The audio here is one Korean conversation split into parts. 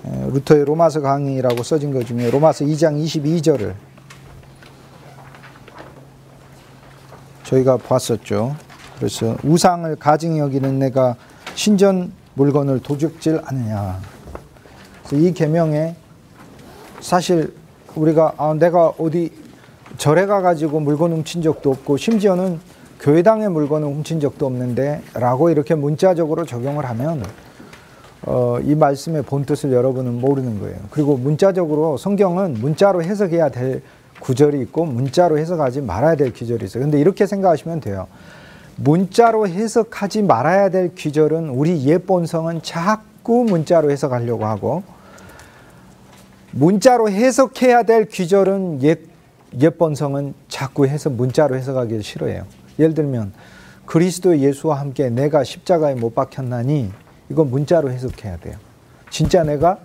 루터의 로마서 강의라고 써진 것 중에 로마서 2장 22절을 저희가 봤었죠. 그래서 우상을 가증히 여기는 내가 신전 물건을 도적질 않느냐. 그래서 이 계명에 사실 우리가 내가 어디 절에 가가지고 물건 훔친 적도 없고 심지어는 교회당의 물건을 훔친 적도 없는데 라고 이렇게 문자적으로 적용을 하면 이 말씀의 본뜻을 여러분은 모르는 거예요. 그리고 문자적으로 성경은 문자로 해석해야 될 구절이 있고 문자로 해석하지 말아야 될 구절이 있어요. 근데 이렇게 생각하시면 돼요. 문자로 해석하지 말아야 될 구절은 우리 옛 본성은 자꾸 문자로 해석하려고 하고, 문자로 해석해야 될 구절은 옛 본성은 자꾸 문자로 해석하기 싫어해요. 예를 들면 그리스도 예수와 함께 내가 십자가에 못 박혔나니, 이건 문자로 해석해야 돼요. 진짜 내가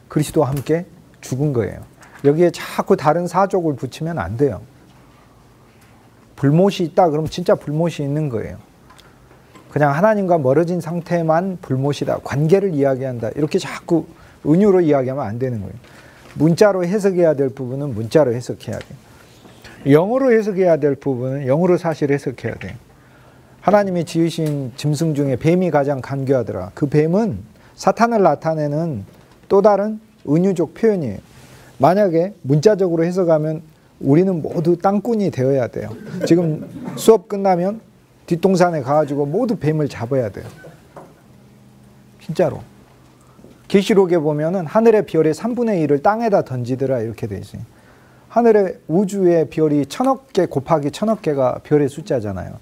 그리스도와 함께 죽은 거예요. 여기에 자꾸 다른 사족을 붙이면 안 돼요. 불못이 있다 그러면 진짜 불못이 있는 거예요. 그냥 하나님과 멀어진 상태만 불못이다, 관계를 이야기한다, 이렇게 자꾸 은유로 이야기하면 안 되는 거예요. 문자로 해석해야 될 부분은 문자로 해석해야 돼요. 영어로 해석해야 될 부분은 영어로 사실 해석해야 돼요. 하나님이 지으신 짐승 중에 뱀이 가장 간교하더라. 그 뱀은 사탄을 나타내는 또 다른 은유적 표현이에요. 만약에 문자적으로 해석하면 우리는 모두 땅꾼이 되어야 돼요. 지금 수업 끝나면 뒷동산에 가가지고 모두 뱀을 잡아야 돼요. 진짜로. 계시록에 보면은 하늘의 별의 3분의 1을 땅에다 던지더라 이렇게 돼 있어요. 하늘의 우주의 별이 1000억 개 곱하기 1000억 개가 별의 숫자잖아요.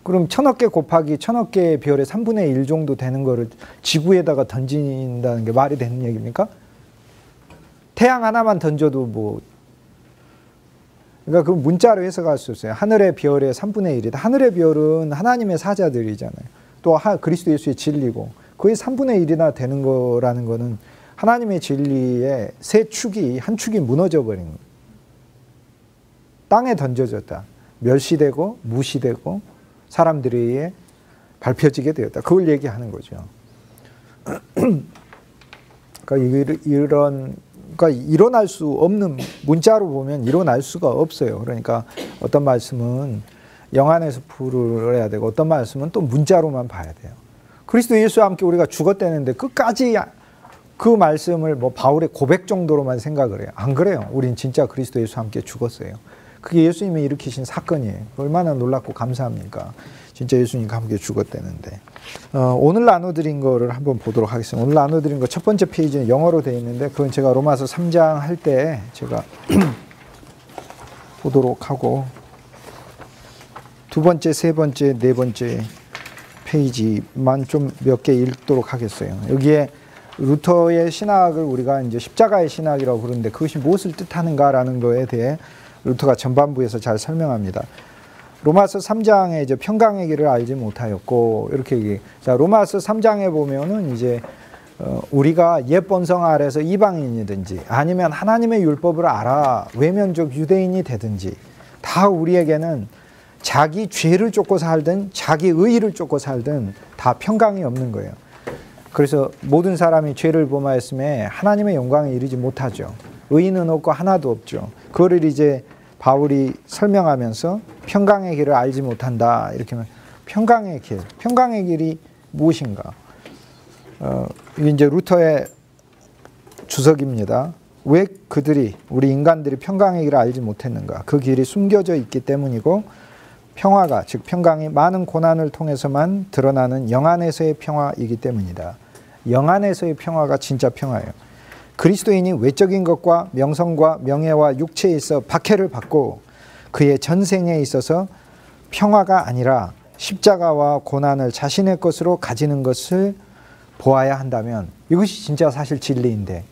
그럼 1000억 개 곱하기 1000억 개의 별의 3분의 1 정도 되는 거를 지구에다가 던진다는 게 말이 되는 얘기입니까? 태양 하나만 던져도 그러니까 그 문자로 해석할 수 있어요. 하늘의 별의 3분의 1이다. 하늘의 별은 하나님의 사자들이잖아요. 또 그리스도 예수의 진리고, 거의 3분의 1이나 되는 거라는 거는 하나님의 진리의 한 축이 무너져 버린 거예요. 땅에 던져졌다. 멸시되고 무시되고 사람들에 의해 밟혀지게 되었다. 그걸 얘기하는 거죠. 그러니까 일어날 수 없는, 문자로 보면 일어날 수가 없어요. 그러니까 어떤 말씀은 영안에서 풀어야 되고 어떤 말씀은 또 문자로만 봐야 돼요. 그리스도 예수와 함께 우리가 죽었다는데 끝까지 그 말씀을 바울의 고백 정도로만 생각을 해요. 안 그래요. 우린 진짜 그리스도 예수와 함께 죽었어요. 그게 예수님이 일으키신 사건이에요. 얼마나 놀랍고 감사합니까? 진짜 예수님과 함께 죽었다는데. 오늘 나눠드린 거를 한번 보도록 하겠습니다. 오늘 나눠드린 거 첫 번째 페이지는 영어로 되어 있는데 그건 제가 로마서 3장 할 때 제가 보도록 하고, 두 번째, 세 번째, 네 번째 페이지만 좀 몇 개 읽도록 하겠어요. 여기에 루터의 신학을 우리가 이제 십자가의 신학이라고 부르는데 그것이 무엇을 뜻하는가라는 거에 대해 루터가 전반부에서 잘 설명합니다. 로마서 3장에 이제 평강의 길을 알지 못하였고, 이렇게 자, 로마서 3장에 보면은 이제 우리가 옛 본성 아래서 이방인이든지 아니면 하나님의 율법을 알아 외면적 유대인이 되든지 다 우리에게는 자기 죄를 쫓고 살든 자기 의의를 쫓고 살든 다 평강이 없는 거예요. 그래서 모든 사람이 죄를 범하였음에 하나님의 영광에 이르지 못하죠. 의의는 없고 하나도 없죠. 그거를 이제 바울이 설명하면서 평강의 길을 알지 못한다 이렇게 하면, 평강의 길이 무엇인가? 이게 이제 루터의 주석입니다. 왜 우리 인간들이 평강의 길을 알지 못했는가? 그 길이 숨겨져 있기 때문이고, 평화가, 즉 평강이 많은 고난을 통해서만 드러나는 영안에서의 평화이기 때문이다. 영안에서의 평화가 진짜 평화예요. 그리스도인이 외적인 것과 명성과 명예와 육체에 있어 박해를 받고 그의 전생에 있어서 평화가 아니라 십자가와 고난을 자신의 것으로 가지는 것을 보아야 한다면, 이것이 진짜 사실 진리인데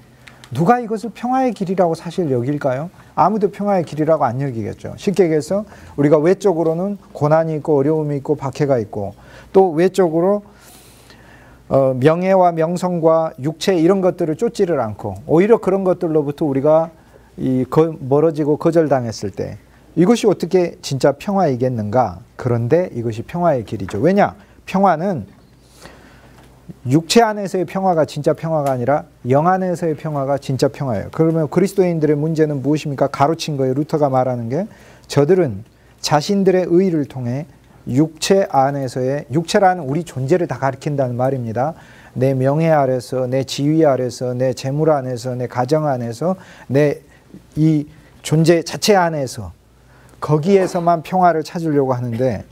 누가 이것을 평화의 길이라고 사실 여길까요? 아무도 평화의 길이라고 안 여기겠죠. 쉽게 얘기해서 우리가 외적으로는 고난이 있고 어려움이 있고 박해가 있고, 또 외적으로 명예와 명성과 육체 이런 것들을 쫓지를 않고 오히려 그런 것들로부터 우리가 멀어지고 거절당했을 때 이것이 어떻게 진짜 평화이겠는가? 그런데 이것이 평화의 길이죠. 왜냐? 평화는 육체 안에서의 평화가 진짜 평화가 아니라 영 안에서의 평화가 진짜 평화예요. 그러면 그리스도인들의 문제는 무엇입니까? 가로친 거예요. 루터가 말하는 게 저들은 자신들의 의를 통해 육체 안에서의, 육체라는 우리 존재를 다 가리킨다는 말입니다. 내 명예 아래서, 내 지위 아래서, 내 재물 안에서, 내 가정 안에서, 내 이 존재 자체 안에서, 거기에서만 평화를 찾으려고 하는데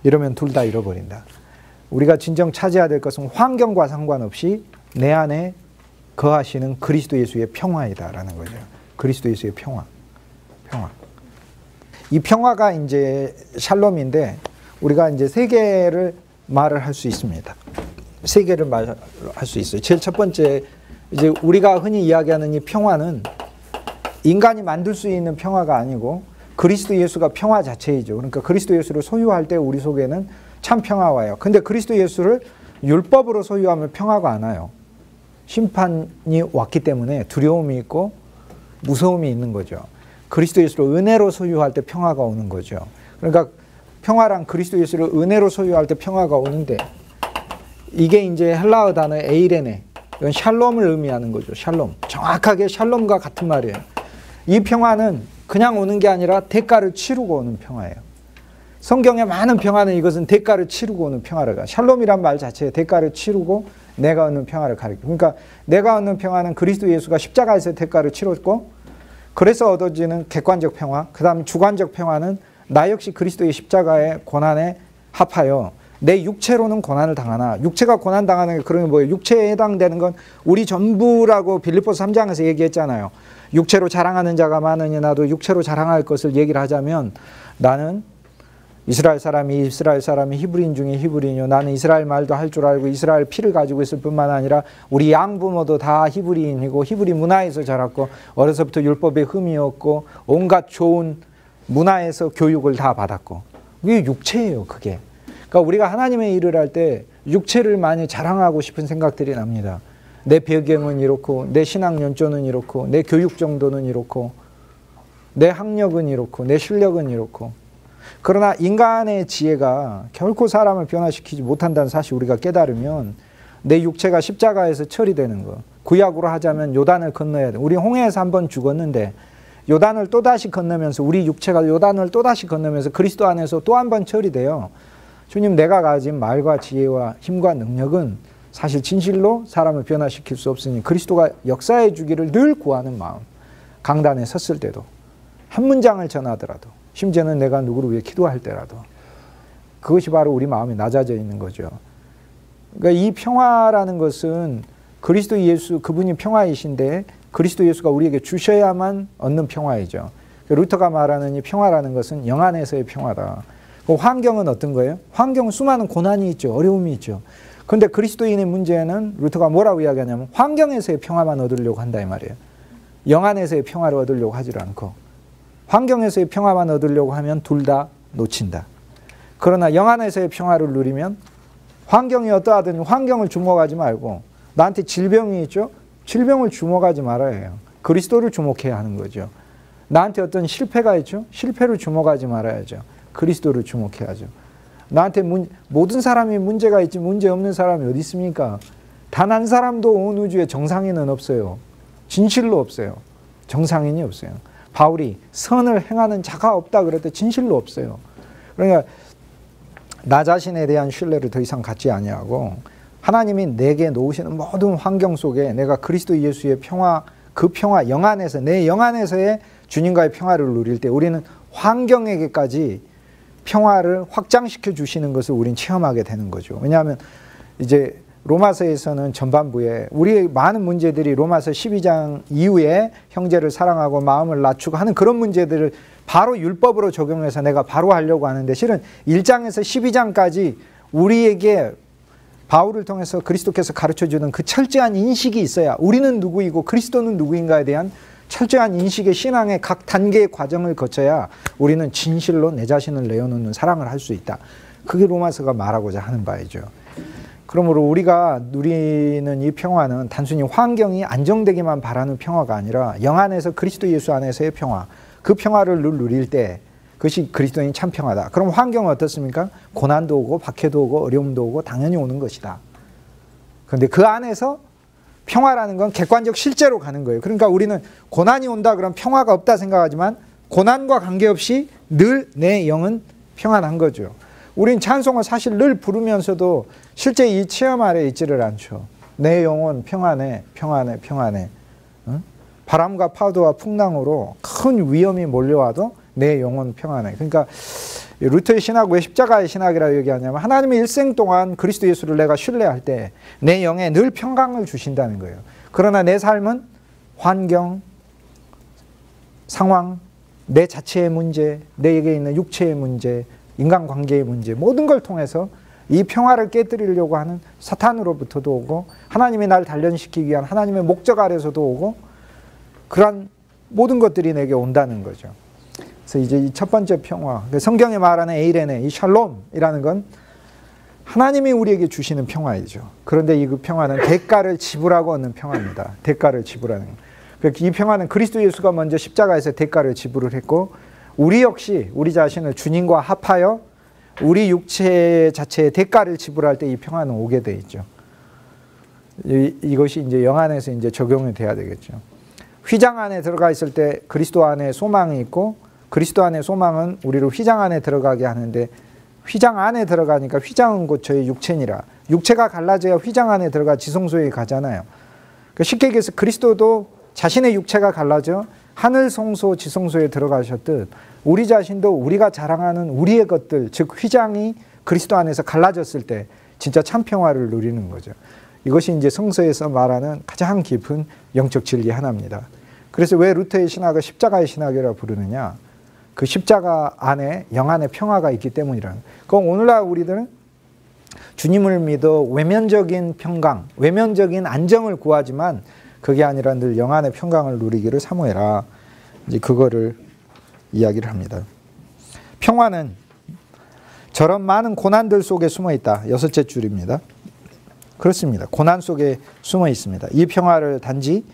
이러면 둘 다 잃어버린다. 우리가 진정 찾아야 될 것은 환경과 상관없이 내 안에 거하시는 그리스도 예수의 평화이다라는 거죠. 그리스도 예수의 평화. 이 평화가 이제 샬롬인데 우리가 이제 세 개를 말을 할 수 있습니다. 세 개를 말할 수 있어요. 제일 첫 번째, 이제 우리가 흔히 이야기하는 이 평화는 인간이 만들 수 있는 평화가 아니고 그리스도 예수가 평화 자체이죠. 그러니까 그리스도 예수를 소유할 때 우리 속에는 참 평화가 와요. 근데 그리스도 예수를 율법으로 소유하면 평화가 안 와요. 심판이 왔기 때문에 두려움이 있고 무서움이 있는 거죠. 그리스도 예수를 은혜로 소유할 때 평화가 오는 거죠. 그러니까 평화란 그리스도 예수를 은혜로 소유할 때 평화가 오는데 이게 이제 헬라어 단어 에이레네, 이건 샬롬을 의미하는 거죠. 샬롬. 정확하게 샬롬과 같은 말이에요. 이 평화는 그냥 오는 게 아니라 대가를 치르고 오는 평화예요. 성경에 많은 평화는 이것은 대가를 치르고 오는 평화를 가. 샬롬이란 말 자체에 대가를 치르고 내가 얻는 평화를 가리켜. 그러니까 내가 얻는 평화는 그리스도 예수가 십자가에서 대가를 치렀고 그래서 얻어지는 객관적 평화, 그 다음 주관적 평화는 나 역시 그리스도의 십자가의 고난에 합하여 내 육체로는 고난을 당하나, 육체가 고난 당하는 게 그러면 뭐예요? 육체에 해당되는 건 우리 전부라고 빌립보서 3장에서 얘기했잖아요. 육체로 자랑하는 자가 많으니 나도 육체로 자랑할 것을 얘기를 하자면 나는 이스라엘 사람이 히브리인 중에 히브리인이요, 나는 이스라엘 말도 할 줄 알고 이스라엘 피를 가지고 있을 뿐만 아니라 우리 양부모도 다 히브리인이고 히브리 문화에서 자랐고 어려서부터 율법에 흠이 없고 온갖 좋은 문화에서 교육을 다 받았고, 그게 육체예요. 그게. 그러니까 우리가 하나님의 일을 할 때 육체를 많이 자랑하고 싶은 생각들이 납니다. 내 배경은 이렇고, 내 신앙 연조는 이렇고, 내 교육 정도는 이렇고, 내 학력은 이렇고, 내 실력은 이렇고. 그러나 인간의 지혜가 결코 사람을 변화시키지 못한다는 사실 우리가 깨달으면 내 육체가 십자가에서 처리되는 거. 구약으로 하자면 요단을 건너야 돼. 우리 홍해에서 한번 죽었는데 요단을 또다시 건너면서, 우리 육체가 요단을 또다시 건너면서 그리스도 안에서 또 한 번 처리돼요. 주님, 내가 가진 말과 지혜와 힘과 능력은 사실 진실로 사람을 변화시킬 수 없으니 그리스도가 역사해 주기를 늘 구하는 마음. 강단에 섰을 때도, 한 문장을 전하더라도, 심지어는 내가 누구를 위해 기도할 때라도, 그것이 바로 우리 마음이 낮아져 있는 거죠. 그러니까 이 평화라는 것은 그리스도 예수, 그분이 평화이신데 그리스도 예수가 우리에게 주셔야만 얻는 평화이죠. 루터가 말하는 이 평화라는 것은 영 안에서의 평화다. 그 환경은 어떤 거예요? 환경은 수많은 고난이 있죠. 어려움이 있죠. 그런데 그리스도인의 문제는 루터가 뭐라고 이야기하냐면 환경에서의 평화만 얻으려고 한다 이 말이에요. 영 안에서의 평화를 얻으려고 하지 않고 환경에서의 평화만 얻으려고 하면 둘 다 놓친다. 그러나 영 안에서의 평화를 누리면 환경이 어떠하든 환경을 주목하지 말고, 나한테 질병이 있죠? 질병을 주목하지 말아야 해요. 그리스도를 주목해야 하는 거죠. 나한테 어떤 실패가 있죠? 실패를 주목하지 말아야죠. 그리스도를 주목해야죠. 나한테 모든 사람이 문제가 있지 문제 없는 사람이 어디 있습니까? 단 한 사람도 온 우주에 정상인은 없어요. 진실로 없어요. 정상인이 없어요. 바울이 선을 행하는 자가 없다 그럴 때 진실로 없어요. 그러니까 나 자신에 대한 신뢰를 더 이상 갖지 아니하고 하나님이 내게 놓으시는 모든 환경 속에 내가 그리스도 예수의 평화, 그 평화 영 안에서, 내 영 안에서의 주님과의 평화를 누릴 때 우리는 환경에게까지 평화를 확장시켜 주시는 것을 우리는 체험하게 되는 거죠. 왜냐하면 이제 로마서에서는 전반부에 우리의 많은 문제들이 로마서 12장 이후에 형제를 사랑하고 마음을 낮추고 하는 그런 문제들을 바로 율법으로 적용해서 내가 바로 하려고 하는데, 실은 1장에서 12장까지 우리에게 바울을 통해서 그리스도께서 가르쳐주는 그 철저한 인식이 있어야 우리는 누구이고 그리스도는 누구인가에 대한 철저한 인식의 신앙의 각 단계의 과정을 거쳐야 우리는 진실로 내 자신을 내어놓는 사랑을 할 수 있다. 그게 로마서가 말하고자 하는 바이죠. 그러므로 우리가 누리는 이 평화는 단순히 환경이 안정되기만 바라는 평화가 아니라 영 안에서 그리스도 예수 안에서의 평화, 그 평화를 늘 누릴 때 그것이 그리스도인 참 평화다. 그럼 환경은 어떻습니까? 고난도 오고 박해도 오고 어려움도 오고 당연히 오는 것이다. 그런데 그 안에서 평화라는 건 객관적 실제로 가는 거예요. 그러니까 우리는 고난이 온다 그러면 평화가 없다 생각하지만 고난과 관계없이 늘 내 영은 평안한 거죠. 우린 찬송을 사실 늘 부르면서도 실제 이 체험 아래 있지를 않죠. 내 영혼 평안해, 평안해, 평안해. 응? 바람과 파도와 풍랑으로 큰 위험이 몰려와도 내 영혼 평안해. 그러니까 루터의 신학, 왜 십자가의 신학이라고 얘기하냐면 하나님의 일생 동안 그리스도 예수를 내가 신뢰할 때 내 영에 늘 평강을 주신다는 거예요. 그러나 내 삶은 환경, 상황, 내 자체의 문제, 내게 있는 육체의 문제, 인간관계의 문제 모든 걸 통해서 이 평화를 깨뜨리려고 하는 사탄으로부터도 오고 하나님이 날 단련시키기 위한 하나님의 목적 아래서도 오고 그러한 모든 것들이 내게 온다는 거죠. 그래서 이제 이 첫 번째 평화, 성경에 말하는 에이레네, 이 샬롬이라는 건 하나님이 우리에게 주시는 평화이죠. 그런데 이 그 평화는 대가를 지불하고 얻는 평화입니다. 대가를 지불하는 거. 이 평화는 그리스도 예수가 먼저 십자가에서 대가를 지불을 했고 우리 역시 우리 자신을 주님과 합하여 우리 육체 자체의 대가를 지불할 때 이 평화는 오게 돼 있죠. 이것이 이제 영 안에서 이제 적용이 돼야 되겠죠. 휘장 안에 들어가 있을 때 그리스도 안에 소망이 있고 그리스도 안에 소망은 우리를 휘장 안에 들어가게 하는데 휘장 안에 들어가니까 휘장은 곧 저의 육체니라. 육체가 갈라져야 휘장 안에 들어가 지성소에 가잖아요. 그러니까 쉽게 얘기해서 그리스도도 자신의 육체가 갈라져 하늘 성소 지성소에 들어가셨듯 우리 자신도 우리가 자랑하는 우리의 것들 즉 휘장이 그리스도 안에서 갈라졌을 때 진짜 참 평화를 누리는 거죠. 이것이 이제 성서에서 말하는 가장 깊은 영적 진리 하나입니다. 그래서 왜 루터의 신학을 십자가의 신학이라고 부르느냐? 그 십자가 안에 영 안에 평화가 있기 때문이라는. 그럼 오늘날 우리들은 주님을 믿어 외면적인 평강, 외면적인 안정을 구하지만 그게 아니라 늘 영 안의 평강을 누리기를 사모해라. 이제 그거를 이야기를 합니다. 평화는 저런 많은 고난들 속에 숨어 있다. 6째 줄입니다. 그렇습니다. 고난 속에 숨어 있습니다. 이 평화를 단지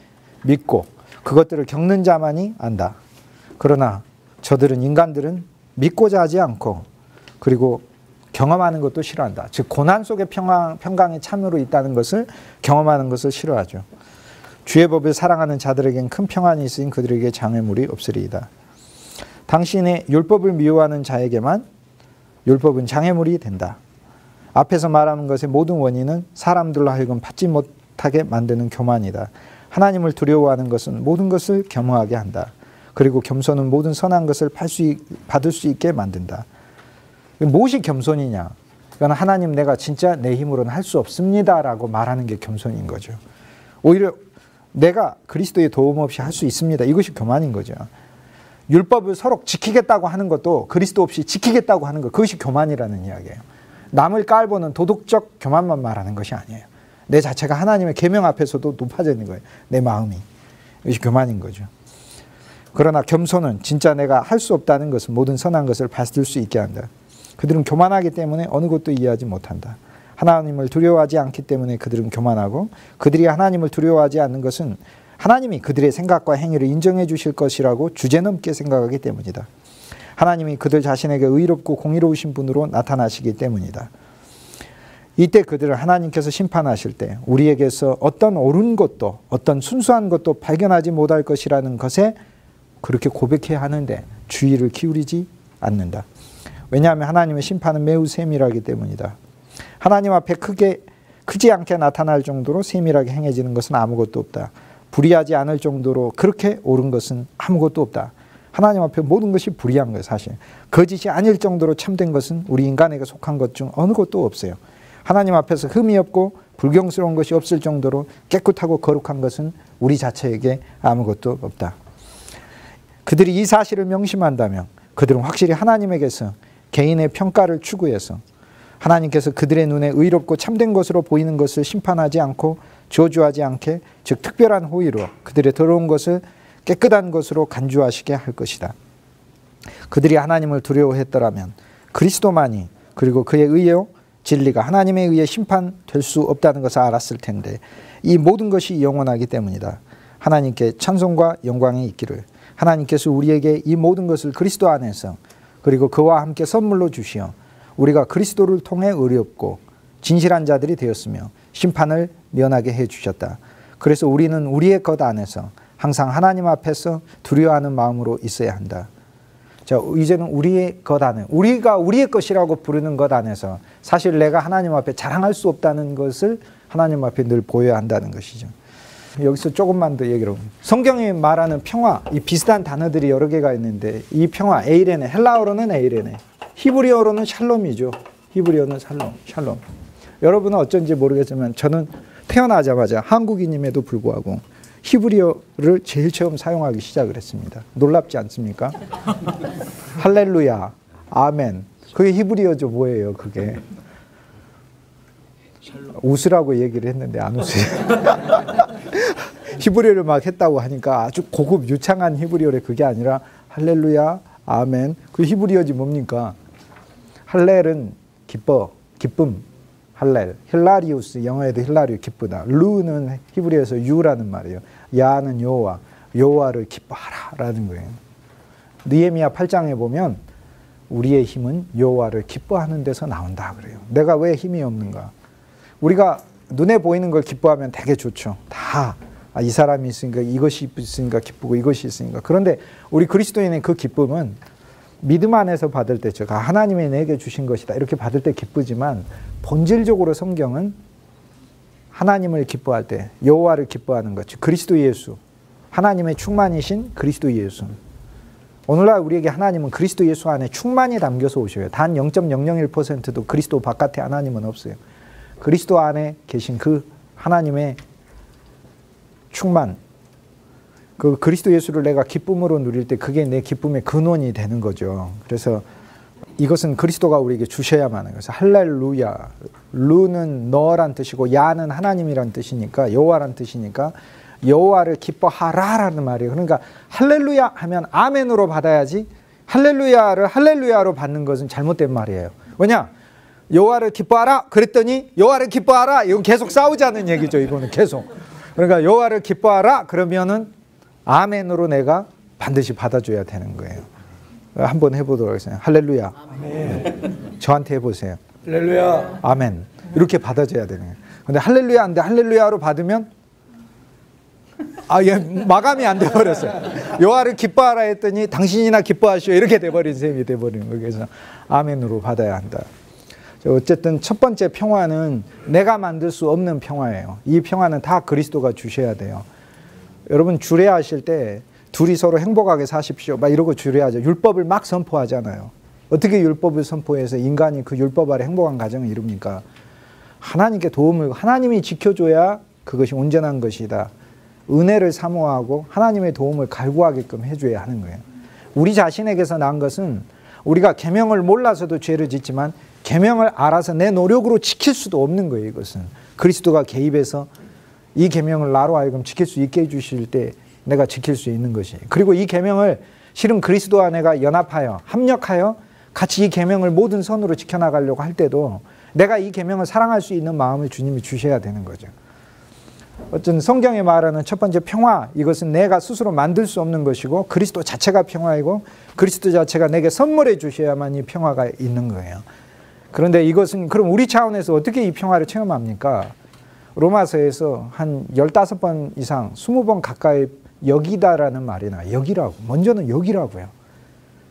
믿고 그것들을 겪는 자만이 안다. 그러나 저들은 인간들은 믿고자 하지 않고 그리고 경험하는 것도 싫어한다. 즉 고난 속에 평강이 참으로 있다는 것을 경험하는 것을 싫어하죠. 주의 법을 사랑하는 자들에겐 큰 평안이 있으니 그들에게 장애물이 없으리이다. 당신의 율법을 미워하는 자에게만 율법은 장애물이 된다. 앞에서 말하는 것의 모든 원인은 사람들로 하여금 받지 못하게 만드는 교만이다. 하나님을 두려워하는 것은 모든 것을 겸허하게 한다. 그리고 겸손은 모든 선한 것을 받을 수 있게 만든다. 무엇이 겸손이냐? 이건 하나님 내가 진짜 내 힘으로는 할 수 없습니다라고 말하는 게 겸손인 거죠. 오히려 내가 그리스도의 도움 없이 할 수 있습니다. 이것이 교만인 거죠. 율법을 서로 지키겠다고 하는 것도 그리스도 없이 지키겠다고 하는 것, 그것이 교만이라는 이야기예요. 남을 깔보는 도덕적 교만만 말하는 것이 아니에요. 내 자체가 하나님의 계명 앞에서도 높아져 있는 거예요. 내 마음이. 이것이 교만인 거죠. 그러나 겸손은 진짜 내가 할 수 없다는 것은 모든 선한 것을 받을 수 있게 한다. 그들은 교만하기 때문에 어느 것도 이해하지 못한다. 하나님을 두려워하지 않기 때문에 그들은 교만하고 그들이 하나님을 두려워하지 않는 것은 하나님이 그들의 생각과 행위를 인정해 주실 것이라고 주제넘게 생각하기 때문이다. 하나님이 그들 자신에게 의롭고 공의로우신 분으로 나타나시기 때문이다. 이때 그들을 하나님께서 심판하실 때 우리에게서 어떤 옳은 것도 어떤 순수한 것도 발견하지 못할 것이라는 것에 그렇게 고백해야 하는데 주의를 기울이지 않는다. 왜냐하면 하나님의 심판은 매우 세밀하기 때문이다. 하나님 앞에 크지 않게 나타날 정도로 세밀하게 행해지는 것은 아무것도 없다. 불의하지 않을 정도로 그렇게 옳은 것은 아무것도 없다. 하나님 앞에 모든 것이 불의한 거예요. 사실 거짓이 아닐 정도로 참된 것은 우리 인간에게 속한 것 중 어느 것도 없어요. 하나님 앞에서 흠이 없고 불경스러운 것이 없을 정도로 깨끗하고 거룩한 것은 우리 자체에게 아무것도 없다. 그들이 이 사실을 명심한다면 그들은 확실히 하나님에게서 개인의 평가를 추구해서 하나님께서 그들의 눈에 의롭고 참된 것으로 보이는 것을 심판하지 않고 저주하지 않게 즉 특별한 호의로 그들의 더러운 것을 깨끗한 것으로 간주하시게 할 것이다. 그들이 하나님을 두려워했더라면 그리스도만이 그리고 그의 의요 진리가 하나님에 의해 심판될 수 없다는 것을 알았을 텐데 이 모든 것이 영원하기 때문이다. 하나님께 찬송과 영광이 있기를. 하나님께서 우리에게 이 모든 것을 그리스도 안에서 그리고 그와 함께 선물로 주시어 우리가 그리스도를 통해 의롭고 진실한 자들이 되었으며 심판을 면하게 해주셨다. 그래서 우리는 우리의 것 안에서 항상 하나님 앞에서 두려워하는 마음으로 있어야 한다. 자, 이제는 우리의 것 안에, 우리가 우리의 것이라고 부르는 것 안에서 사실 내가 하나님 앞에 자랑할 수 없다는 것을 하나님 앞에 늘 보여야 한다는 것이죠. 여기서 조금만 더 얘기를 해보면, 성경이 말하는 평화, 이 비슷한 단어들이 여러 개가 있는데 이 평화, 에이레네, 헬라어로는 에이레네, 히브리어로는 샬롬이죠. 히브리어는 샬롬. 여러분은 어쩐지 모르겠지만 저는 태어나자마자 한국인임에도 불구하고 히브리어를 제일 처음 사용하기 시작을 했습니다. 놀랍지 않습니까? 할렐루야, 아멘. 그게 히브리어죠. 뭐예요 그게? 웃으라고 얘기를 했는데 안 웃어요. 히브리어를 막 했다고 하니까 아주 고급 유창한 히브리어래. 그게 아니라 할렐루야, 아멘. 그 히브리어지 뭡니까? 할렐은 기뻐, 기쁨. 할렐, 힐라리우스, 영어에도 힐라리우, 기쁘다. 루는 히브리어에서 유라는 말이에요. 야는 여호와, 여호와를 기뻐하라라는 거예요. 느헤미야 8장에 보면 우리의 힘은 여호와를 기뻐하는 데서 나온다 그래요. 내가 왜 힘이 없는가? 우리가 눈에 보이는 걸 기뻐하면 되게 좋죠. 다 이 사람이 있으니까, 이것이 있으니까 기쁘고, 이것이 있으니까. 그런데 우리 그리스도인의 그 기쁨은 믿음 안에서 받을 때, 제가 하나님이 내게 주신 것이다 이렇게 받을 때 기쁘지만, 본질적으로 성경은 하나님을 기뻐할 때 여호와를 기뻐하는 거죠. 그리스도 예수, 하나님의 충만이신 그리스도 예수. 오늘날 우리에게 하나님은 그리스도 예수 안에 충만히 담겨서 오셔요. 단 0.001%도 그리스도 바깥에 하나님은 없어요. 그리스도 안에 계신 그 하나님의 충만, 그 그리스도 예수를 내가 기쁨으로 누릴 때 그게 내 기쁨의 근원이 되는 거죠. 그래서 이것은 그리스도가 우리에게 주셔야만 하는 것이죠. 할렐루야, 루는 너란 뜻이고 야는 하나님이란 뜻이니까, 여호와란 뜻이니까 여호와를 기뻐하라라는 말이에요. 그러니까 할렐루야 하면 아멘으로 받아야지, 할렐루야를 할렐루야로 받는 것은 잘못된 말이에요. 왜냐? 여호와를 기뻐하라 그랬더니 여호와를 기뻐하라, 이건 계속 싸우자는 얘기죠. 이거는 계속. 그러니까 여호와를 기뻐하라 그러면은 아멘으로 내가 반드시 받아줘야 되는 거예요. 한번 해보도록 하겠습니다. 할렐루야. 아멘. 저한테 해보세요. 할렐루야. 아멘. 이렇게 받아줘야 되는 거예요. 근데 할렐루야인데 할렐루야로 받으면 마감이 안 돼버렸어요. 여호와를 기뻐하라 했더니 당신이나 기뻐하시오 이렇게 돼버린 셈이 돼버리는 거예요. 그래서 아멘으로 받아야 한다. 어쨌든 첫 번째 평화는 내가 만들 수 없는 평화예요. 이 평화는 다 그리스도가 주셔야 돼요. 여러분 주례하실 때 둘이 서로 행복하게 사십시오 막 이러고 주례하죠. 율법을 막 선포하잖아요. 어떻게 율법을 선포해서 인간이 그 율법 아래 행복한 가정을 이룹니까? 하나님께 도움을, 하나님이 지켜줘야 그것이 온전한 것이다. 은혜를 사모하고 하나님의 도움을 갈구하게끔 해줘야 하는 거예요. 우리 자신에게서 난 것은 우리가 계명을 몰라서도 죄를 짓지만 계명을 알아서 내 노력으로 지킬 수도 없는 거예요. 이것은 그리스도가 개입해서 이 계명을 나로 하여금 지킬 수 있게 해주실 때 내가 지킬 수 있는 것이에요. 그리고 이 계명을 실은 그리스도와 내가 연합하여 합력하여 같이 이 계명을 모든 선으로 지켜나가려고 할 때도 내가 이 계명을 사랑할 수 있는 마음을 주님이 주셔야 되는 거죠. 어쨌든 성경에 말하는 첫 번째 평화, 이것은 내가 스스로 만들 수 없는 것이고 그리스도 자체가 평화이고 그리스도 자체가 내게 선물해 주셔야만 이 평화가 있는 거예요. 그런데 이것은 그럼 우리 차원에서 어떻게 이 평화를 체험합니까? 로마서에서 한 15번 이상 20번 가까이 여기다라는 말이 나와요. 여기라고. 먼저는 여기라고요.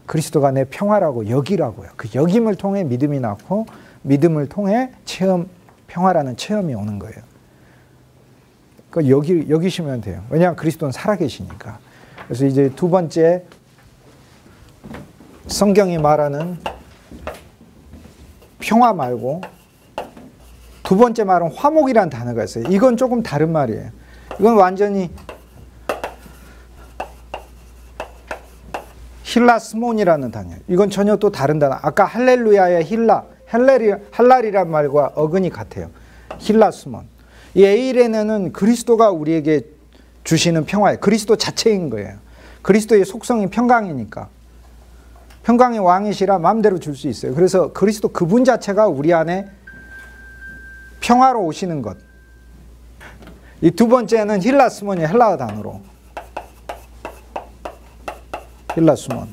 그리스도가 내 평화라고 여기라고요. 그 여김을 통해 믿음이 낳고 믿음을 통해 평화라는 체험이 오는 거예요. 그러니까 여기시면 돼요. 왜냐하면 그리스도는 살아계시니까. 그래서 이제 두 번째 성경이 말하는 평화 말고 두 번째 말은 화목이라는 단어가 있어요. 이건 조금 다른 말이에요. 이건 완전히 힐라스몬이라는 단어예요. 이건 전혀 또 다른 단어. 아까 할렐루야의 할랄이란 말과 어근이 같아요. 힐라스몬. 이 에이레네는 그리스도가 우리에게 주시는 평화예요. 그리스도 자체인 거예요. 그리스도의 속성이 평강이니까. 평강의 왕이시라 마음대로 줄 수 있어요. 그래서 그리스도 그분 자체가 우리 안에 평화로 오시는 것. 이 두 번째는 힐라스몬이 헬라어 단어로. 힐라스몬.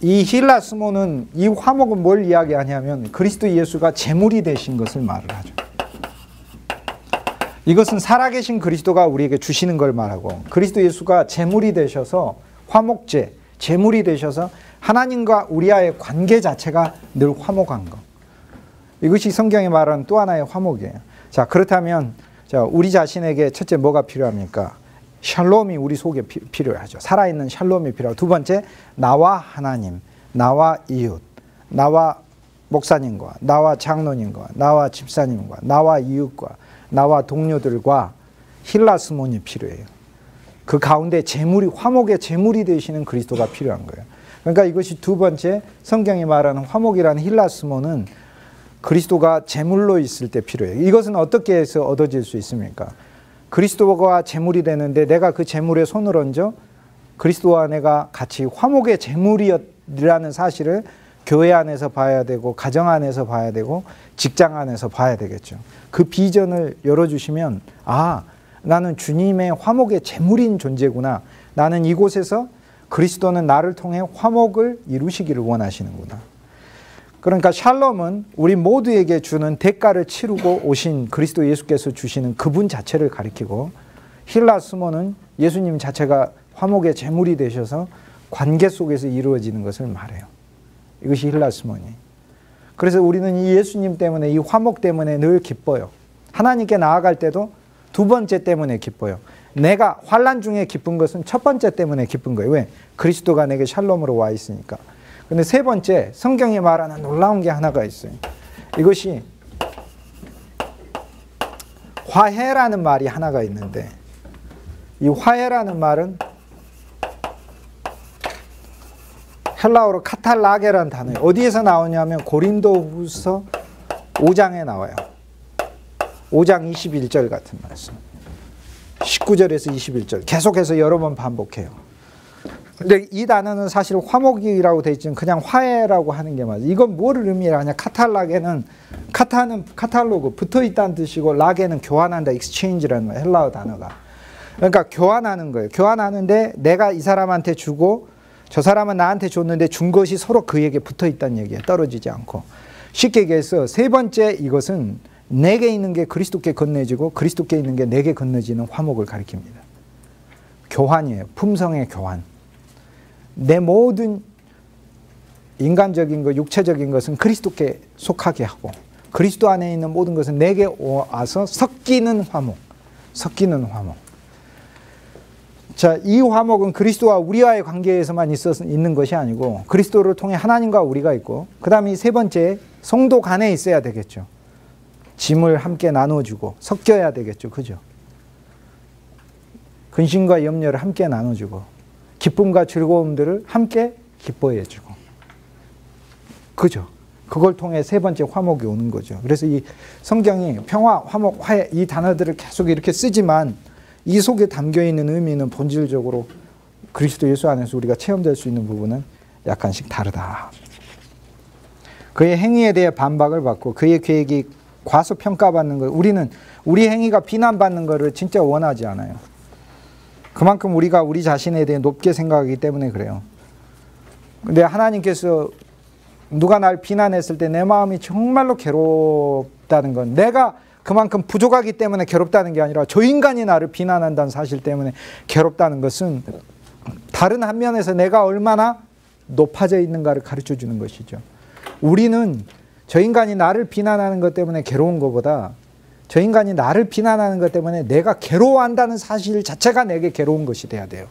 이 힐라스모는, 이 화목은 뭘 이야기하냐면 그리스도 예수가 제물이 되신 것을 말을 하죠. 이것은 살아계신 그리스도가 우리에게 주시는 걸 말하고, 그리스도 예수가 제물이 되셔서 화목제, 제물이 되셔서 하나님과 우리와의 관계 자체가 늘 화목한 것. 이것이 성경이 말하는 또 하나의 화목이에요. 자, 그렇다면 자, 우리 자신에게 첫째 뭐가 필요합니까? 샬롬이 우리 속에 필요하죠. 살아있는 샬롬이 필요하고, 두 번째 나와 하나님, 나와 이웃, 나와 목사님과, 나와 장로님과, 나와 집사님과, 나와 이웃과, 나와 동료들과 힐라스몬이 필요해요. 그 가운데 제물이, 화목의 제물이 되시는 그리스도가 필요한 거예요. 그러니까 이것이 두 번째 성경이 말하는 화목이라는 힐라스몬은 그리스도가 제물로 있을 때 필요해요. 이것은 어떻게 해서 얻어질 수 있습니까? 그리스도가 제물이 되는데 내가 그 제물에 손을 얹어 그리스도와 내가 같이 화목의 제물이라는 사실을 교회 안에서 봐야 되고, 가정 안에서 봐야 되고, 직장 안에서 봐야 되겠죠. 그 비전을 열어주시면, 아, 나는 주님의 화목의 제물인 존재구나. 나는 이곳에서 그리스도는 나를 통해 화목을 이루시기를 원하시는구나. 그러니까 샬롬은 우리 모두에게 주는 대가를 치르고 오신 그리스도 예수께서 주시는 그분 자체를 가리키고, 힐라스모는 예수님 자체가 화목의 제물이 되셔서 관계 속에서 이루어지는 것을 말해요. 이것이 힐라스모니. 그래서 우리는 이 예수님 때문에, 이 화목 때문에 늘 기뻐요. 하나님께 나아갈 때도 두 번째 때문에 기뻐요. 내가 환난 중에 기쁜 것은 첫 번째 때문에 기쁜 거예요. 왜? 그리스도가 내게 샬롬으로 와 있으니까. 근데 세 번째, 성경이 말하는 놀라운 게 하나가 있어요. 이것이 화해라는 말이 하나가 있는데, 이 화해라는 말은 헬라어로 카탈라게라는 단어예요. 어디에서 나오냐면 고린도후서 5장에 나와요. 5장 21절 같은 말씀. 19절에서 21절. 계속해서 여러 번 반복해요. 근데 이 단어는 사실 화목이라고 되어 있지만 그냥 화해라고 하는 게 맞아요. 이건 뭐를 의미하냐? 카탈라게는, 카타는 카탈로그, 붙어있다는 뜻이고, 라게는 교환한다, exchange라는 거예요. 헬라어 단어가. 그러니까 교환하는 거예요. 교환하는데 내가 이 사람한테 주고 저 사람은 나한테 줬는데 준 것이 서로 그에게 붙어있다는 얘기예요. 떨어지지 않고. 쉽게 얘기해서 세 번째, 이것은 내게 있는 게 그리스도께 건네지고 그리스도께 있는 게 내게 건네지는 화목을 가리킵니다. 교환이에요. 품성의 교환. 내 모든 인간적인 것, 육체적인 것은 그리스도께 속하게 하고, 그리스도 안에 있는 모든 것은 내게 와서 섞이는 화목. 섞이는 화목. 자, 이 화목은 그리스도와 우리와의 관계에서만 있는 것이 아니고 그리스도를 통해 하나님과 우리가 있고, 그 다음에 세 번째, 성도 간에 있어야 되겠죠. 짐을 함께 나눠주고 섞여야 되겠죠. 그죠? 근심과 염려를 함께 나눠주고 기쁨과 즐거움들을 함께 기뻐해주고, 그죠? 그걸 통해 세 번째 화목이 오는 거죠. 그래서 이 성경이 평화, 화목, 화해 이 단어들을 계속 이렇게 쓰지만 이 속에 담겨있는 의미는 본질적으로 그리스도 예수 안에서 우리가 체험될 수 있는 부분은 약간씩 다르다. 그의 행위에 대해 반박을 받고 그의 계획이 과소평가받는 것, 우리는 우리 행위가 비난받는 것을 진짜 원하지 않아요. 그만큼 우리가 우리 자신에 대해 높게 생각하기 때문에 그래요. 근데 하나님께서 누가 날 비난했을 때 내 마음이 정말로 괴롭다는 건, 내가 그만큼 부족하기 때문에 괴롭다는 게 아니라 저 인간이 나를 비난한다는 사실 때문에 괴롭다는 것은 다른 한 면에서 내가 얼마나 높아져 있는가를 가르쳐 주는 것이죠. 우리는 저 인간이 나를 비난하는 것 때문에 괴로운 것보다 저 인간이 나를 비난하는 것 때문에 내가 괴로워한다는 사실 자체가 내게 괴로운 것이 돼야 돼요.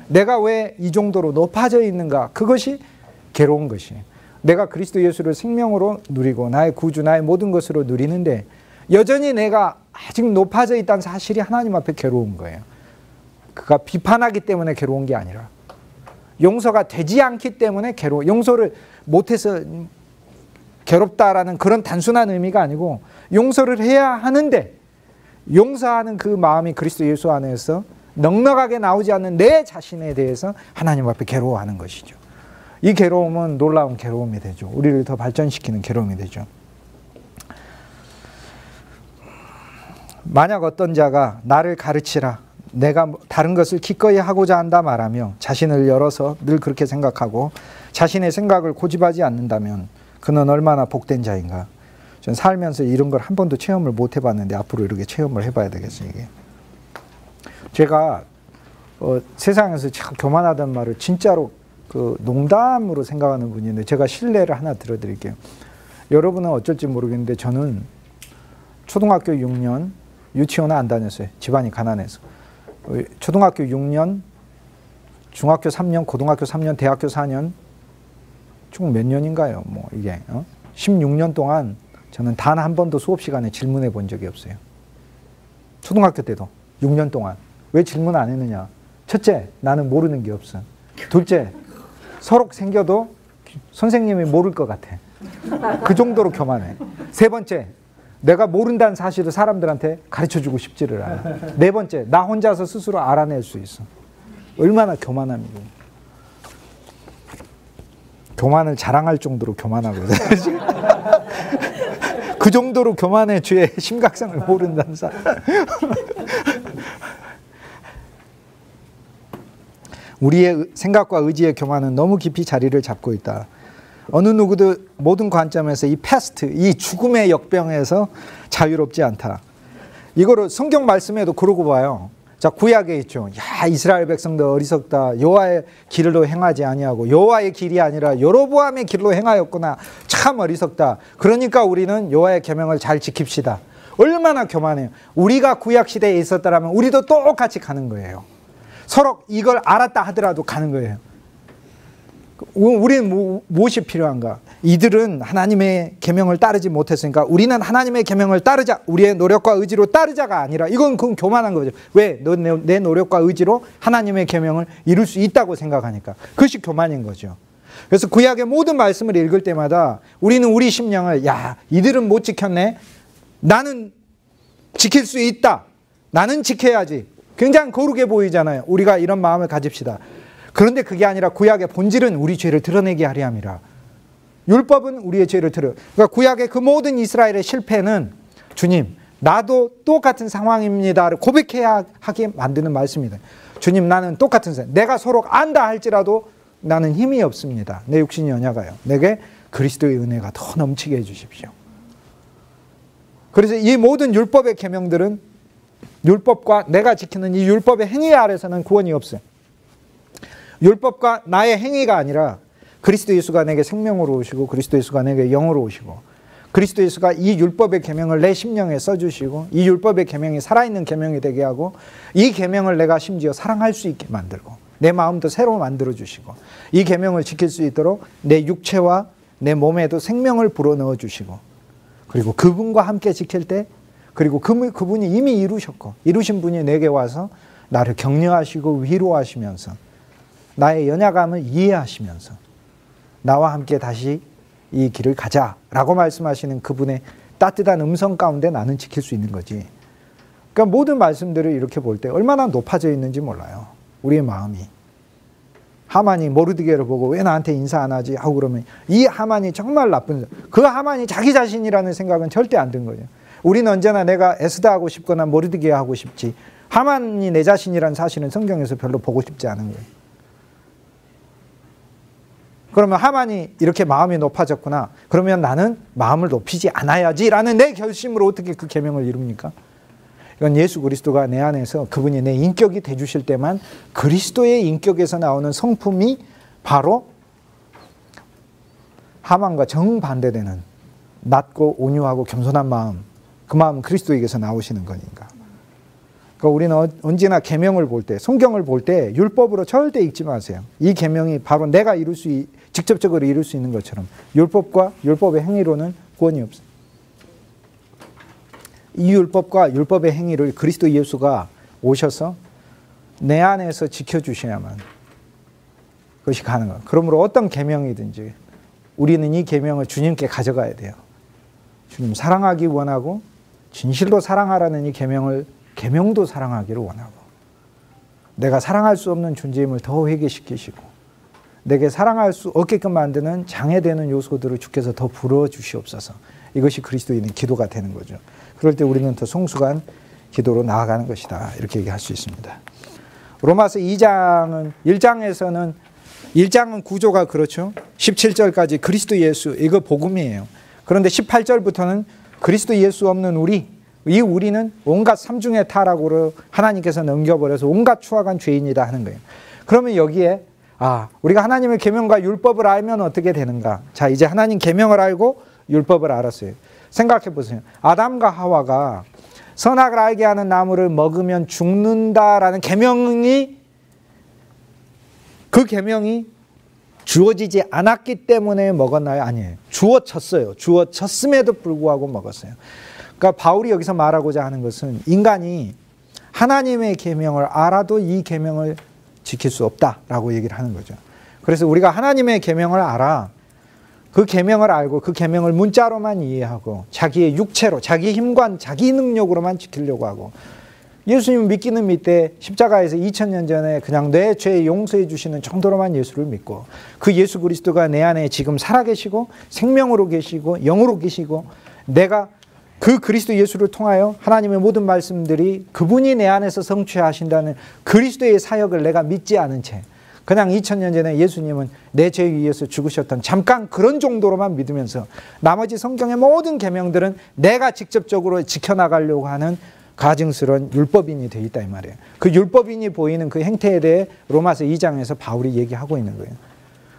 내가 왜 이 정도로 높아져 있는가? 그것이 괴로운 것이에요. 내가 그리스도 예수를 생명으로 누리고 나의 구주, 나의 모든 것으로 누리는데 여전히 내가 아직 높아져 있다는 사실이 하나님 앞에 괴로운 거예요. 그가 비판하기 때문에 괴로운 게 아니라 용서가 되지 않기 때문에 괴로워. 용서를 못해서 괴롭다라는 그런 단순한 의미가 아니고 용서를 해야 하는데 용서하는 그 마음이 그리스도 예수 안에서 넉넉하게 나오지 않는 내 자신에 대해서 하나님 앞에 괴로워하는 것이죠. 이 괴로움은 놀라운 괴로움이 되죠. 우리를 더 발전시키는 괴로움이 되죠. 만약 어떤 자가 나를 가르치라, 내가 다른 것을 기꺼이 하고자 한다 말하며 자신을 열어서 늘 그렇게 생각하고 자신의 생각을 고집하지 않는다면 그는 얼마나 복된 자인가. 전 살면서 이런 걸 한 번도 체험을 못 해봤는데 앞으로 이렇게 체험을 해봐야 되겠어요. 이게 제가 세상에서 참 교만하다는 말을 진짜로 그 농담으로 생각하는 분인데 제가 실례를 하나 들어드릴게요. 여러분은 어쩔지 모르겠는데 저는 초등학교 6년 유치원을 안 다녔어요. 집안이 가난해서. 초등학교 6년, 중학교 3년, 고등학교 3년, 대학교 4년, 총 몇 년인가요? 뭐 이게 16년 동안 저는 단 한 번도 수업 시간에 질문해 본 적이 없어요. 초등학교 때도 6년 동안. 왜 질문 안 했느냐? 첫째, 나는 모르는 게 없어. 둘째, 서로 생겨도 선생님이 모를 것 같아. 그 정도로 교만해. 세 번째, 내가 모른다는 사실을 사람들한테 가르쳐주고 싶지를 않아. 네 번째, 나 혼자서 스스로 알아낼 수 있어. 얼마나 교만함이고. 교만을 자랑할 정도로 교만하거든. 그 정도로 교만의 죄의 심각성을 모른다는 사람. 우리의 생각과 의지의 교만은 너무 깊이 자리를 잡고 있다. 어느 누구도 모든 관점에서 이 패스트, 이 죽음의 역병에서 자유롭지 않다. 이거를 성경 말씀에도 그러고 봐요. 자, 구약에 있죠. 야, 이스라엘 백성들 어리석다. 여호와의 길로 행하지 아니하고 여호와의 길이 아니라 여로보암의 길로 행하였구나. 참 어리석다. 그러니까 우리는 여호와의 계명을 잘 지킵시다. 얼마나 교만해요. 우리가 구약 시대에 있었다라면 우리도 똑같이 가는 거예요. 서로 이걸 알았다 하더라도 가는 거예요. 우리는 무엇이 필요한가? 이들은 하나님의 계명을 따르지 못했으니까 우리는 하나님의 계명을 따르자. 우리의 노력과 의지로 따르자가 아니라 이건 그건 교만한 거죠. 왜? 내 노력과 의지로 하나님의 계명을 이룰 수 있다고 생각하니까. 그것이 교만인 거죠. 그래서 구약의 모든 말씀을 읽을 때마다 우리는 우리 심령을 야, 이들은 못 지켰네. 나는 지킬 수 있다. 나는 지켜야지. 굉장히 거룩해 보이잖아요. 우리가 이런 마음을 가집시다. 그런데 그게 아니라 구약의 본질은 우리 죄를 드러내게 하려 함이라. 율법은 우리의 죄를 드러. 그러니까 구약의 그 모든 이스라엘의 실패는 주님, 나도 똑같은 상황입니다를 고백해야 하게 만드는 말씀입니다. 주님, 나는 똑같은 상황. 내가 서로 안다 할지라도 나는 힘이 없습니다. 내 육신이 연약하여. 내게 그리스도의 은혜가 더 넘치게 해주십시오. 그래서 이 모든 율법의 계명들은 율법과 내가 지키는 이 율법의 행위 아래서는 구원이 없어요. 율법과 나의 행위가 아니라 그리스도 예수가 내게 생명으로 오시고 그리스도 예수가 내게 영으로 오시고 그리스도 예수가 이 율법의 계명을 내 심령에 써주시고 이 율법의 계명이 살아있는 계명이 되게 하고 이 계명을 내가 심지어 사랑할 수 있게 만들고 내 마음도 새로 만들어주시고 이 계명을 지킬 수 있도록 내 육체와 내 몸에도 생명을 불어넣어 주시고 그리고 그분과 함께 지킬 때 그리고 그분이 이미 이루셨고 이루신 분이 내게 와서 나를 격려하시고 위로하시면서 나의 연약함을 이해하시면서 나와 함께 다시 이 길을 가자라고 말씀하시는 그분의 따뜻한 음성 가운데 나는 지킬 수 있는 거지. 그러니까 모든 말씀들을 이렇게 볼 때 얼마나 높아져 있는지 몰라요. 우리의 마음이. 하만이 모르드게를 보고 왜 나한테 인사 안 하지 하고 그러면 이 하만이 정말 나쁜 그 하만이 자기 자신이라는 생각은 절대 안 든 거죠. 우리는 언제나 내가 에스더 하고 싶거나 모르드게 하고 싶지 하만이 내 자신이라는 사실은 성경에서 별로 보고 싶지 않은 거예요. 그러면 하만이 이렇게 마음이 높아졌구나. 그러면 나는 마음을 높이지 않아야지라는 내 결심으로 어떻게 그 계명을 이룹니까? 이건 예수 그리스도가 내 안에서 그분이 내 인격이 돼주실 때만 그리스도의 인격에서 나오는 성품이 바로 하만과 정반대되는 낮고 온유하고 겸손한 마음, 그 마음은 그리스도에게서 나오시는 거니까. 그러니까 우리는 언제나 계명을 볼 때, 성경을 볼 때 율법으로 절대 읽지 마세요. 이 계명이 바로 내가 직접적으로 이룰 수 있는 것처럼 율법과 율법의 행위로는 구원이 없어요. 이 율법과 율법의 행위를 그리스도 예수가 오셔서 내 안에서 지켜주셔야만 그것이 가능해요. 그러므로 어떤 계명이든지 우리는 이 계명을 주님께 가져가야 돼요. 주님 사랑하기 원하고 진실로 사랑하라는 이 계명도 사랑하기를 원하고 내가 사랑할 수 없는 존재임을 더 회개시키시고 내게 사랑할 수 없게끔 만드는 장애되는 요소들을 주께서 더 불어주시옵소서. 이것이 그리스도인의 기도가 되는 거죠. 그럴 때 우리는 더 성숙한 기도로 나아가는 것이다. 이렇게 얘기할 수 있습니다. 로마서 1장은 구조가 그렇죠. 17절까지 그리스도 예수, 이거 복음이에요. 그런데 18절부터는 그리스도 예수 없는 우리는 온갖 삼중의 타락으로 하나님께서 넘겨버려서 온갖 추악한 죄인이다 하는 거예요. 그러면 여기에 우리가 하나님의 계명과 율법을 알면 어떻게 되는가? 자, 이제 하나님 계명을 알고 율법을 알았어요. 생각해 보세요. 아담과 하와가 선악을 알게 하는 나무를 먹으면 죽는다라는 그 계명이 주어지지 않았기 때문에 먹었나요? 아니에요. 주어졌어요. 주어졌음에도 불구하고 먹었어요. 그러니까 바울이 여기서 말하고자 하는 것은 인간이 하나님의 계명을 알아도 이 계명을 지킬 수 없다라고 얘기를 하는 거죠. 그래서 우리가 하나님의 계명을 알아, 그 계명을 알고 그 계명을 문자로만 이해하고 자기의 육체로, 자기 힘과 자기 능력으로만 지키려고 하고, 예수님을 믿기는 믿되 십자가에서 2000년 전에 그냥 내 죄 용서해 주시는 정도로만 예수를 믿고, 그 예수 그리스도가 내 안에 지금 살아계시고 생명으로 계시고 영으로 계시고, 내가 그 그리스도 예수를 통하여 하나님의 모든 말씀들이 그분이 내 안에서 성취하신다는 그리스도의 사역을 내가 믿지 않은 채 그냥 2000년 전에 예수님은 내 죄 위해서 죽으셨던 잠깐 그런 정도로만 믿으면서 나머지 성경의 모든 계명들은 내가 직접적으로 지켜나가려고 하는 가증스러운 율법인이 되어 있다 이 말이에요. 그 율법인이 보이는 그 행태에 대해 로마서 2장에서 바울이 얘기하고 있는 거예요.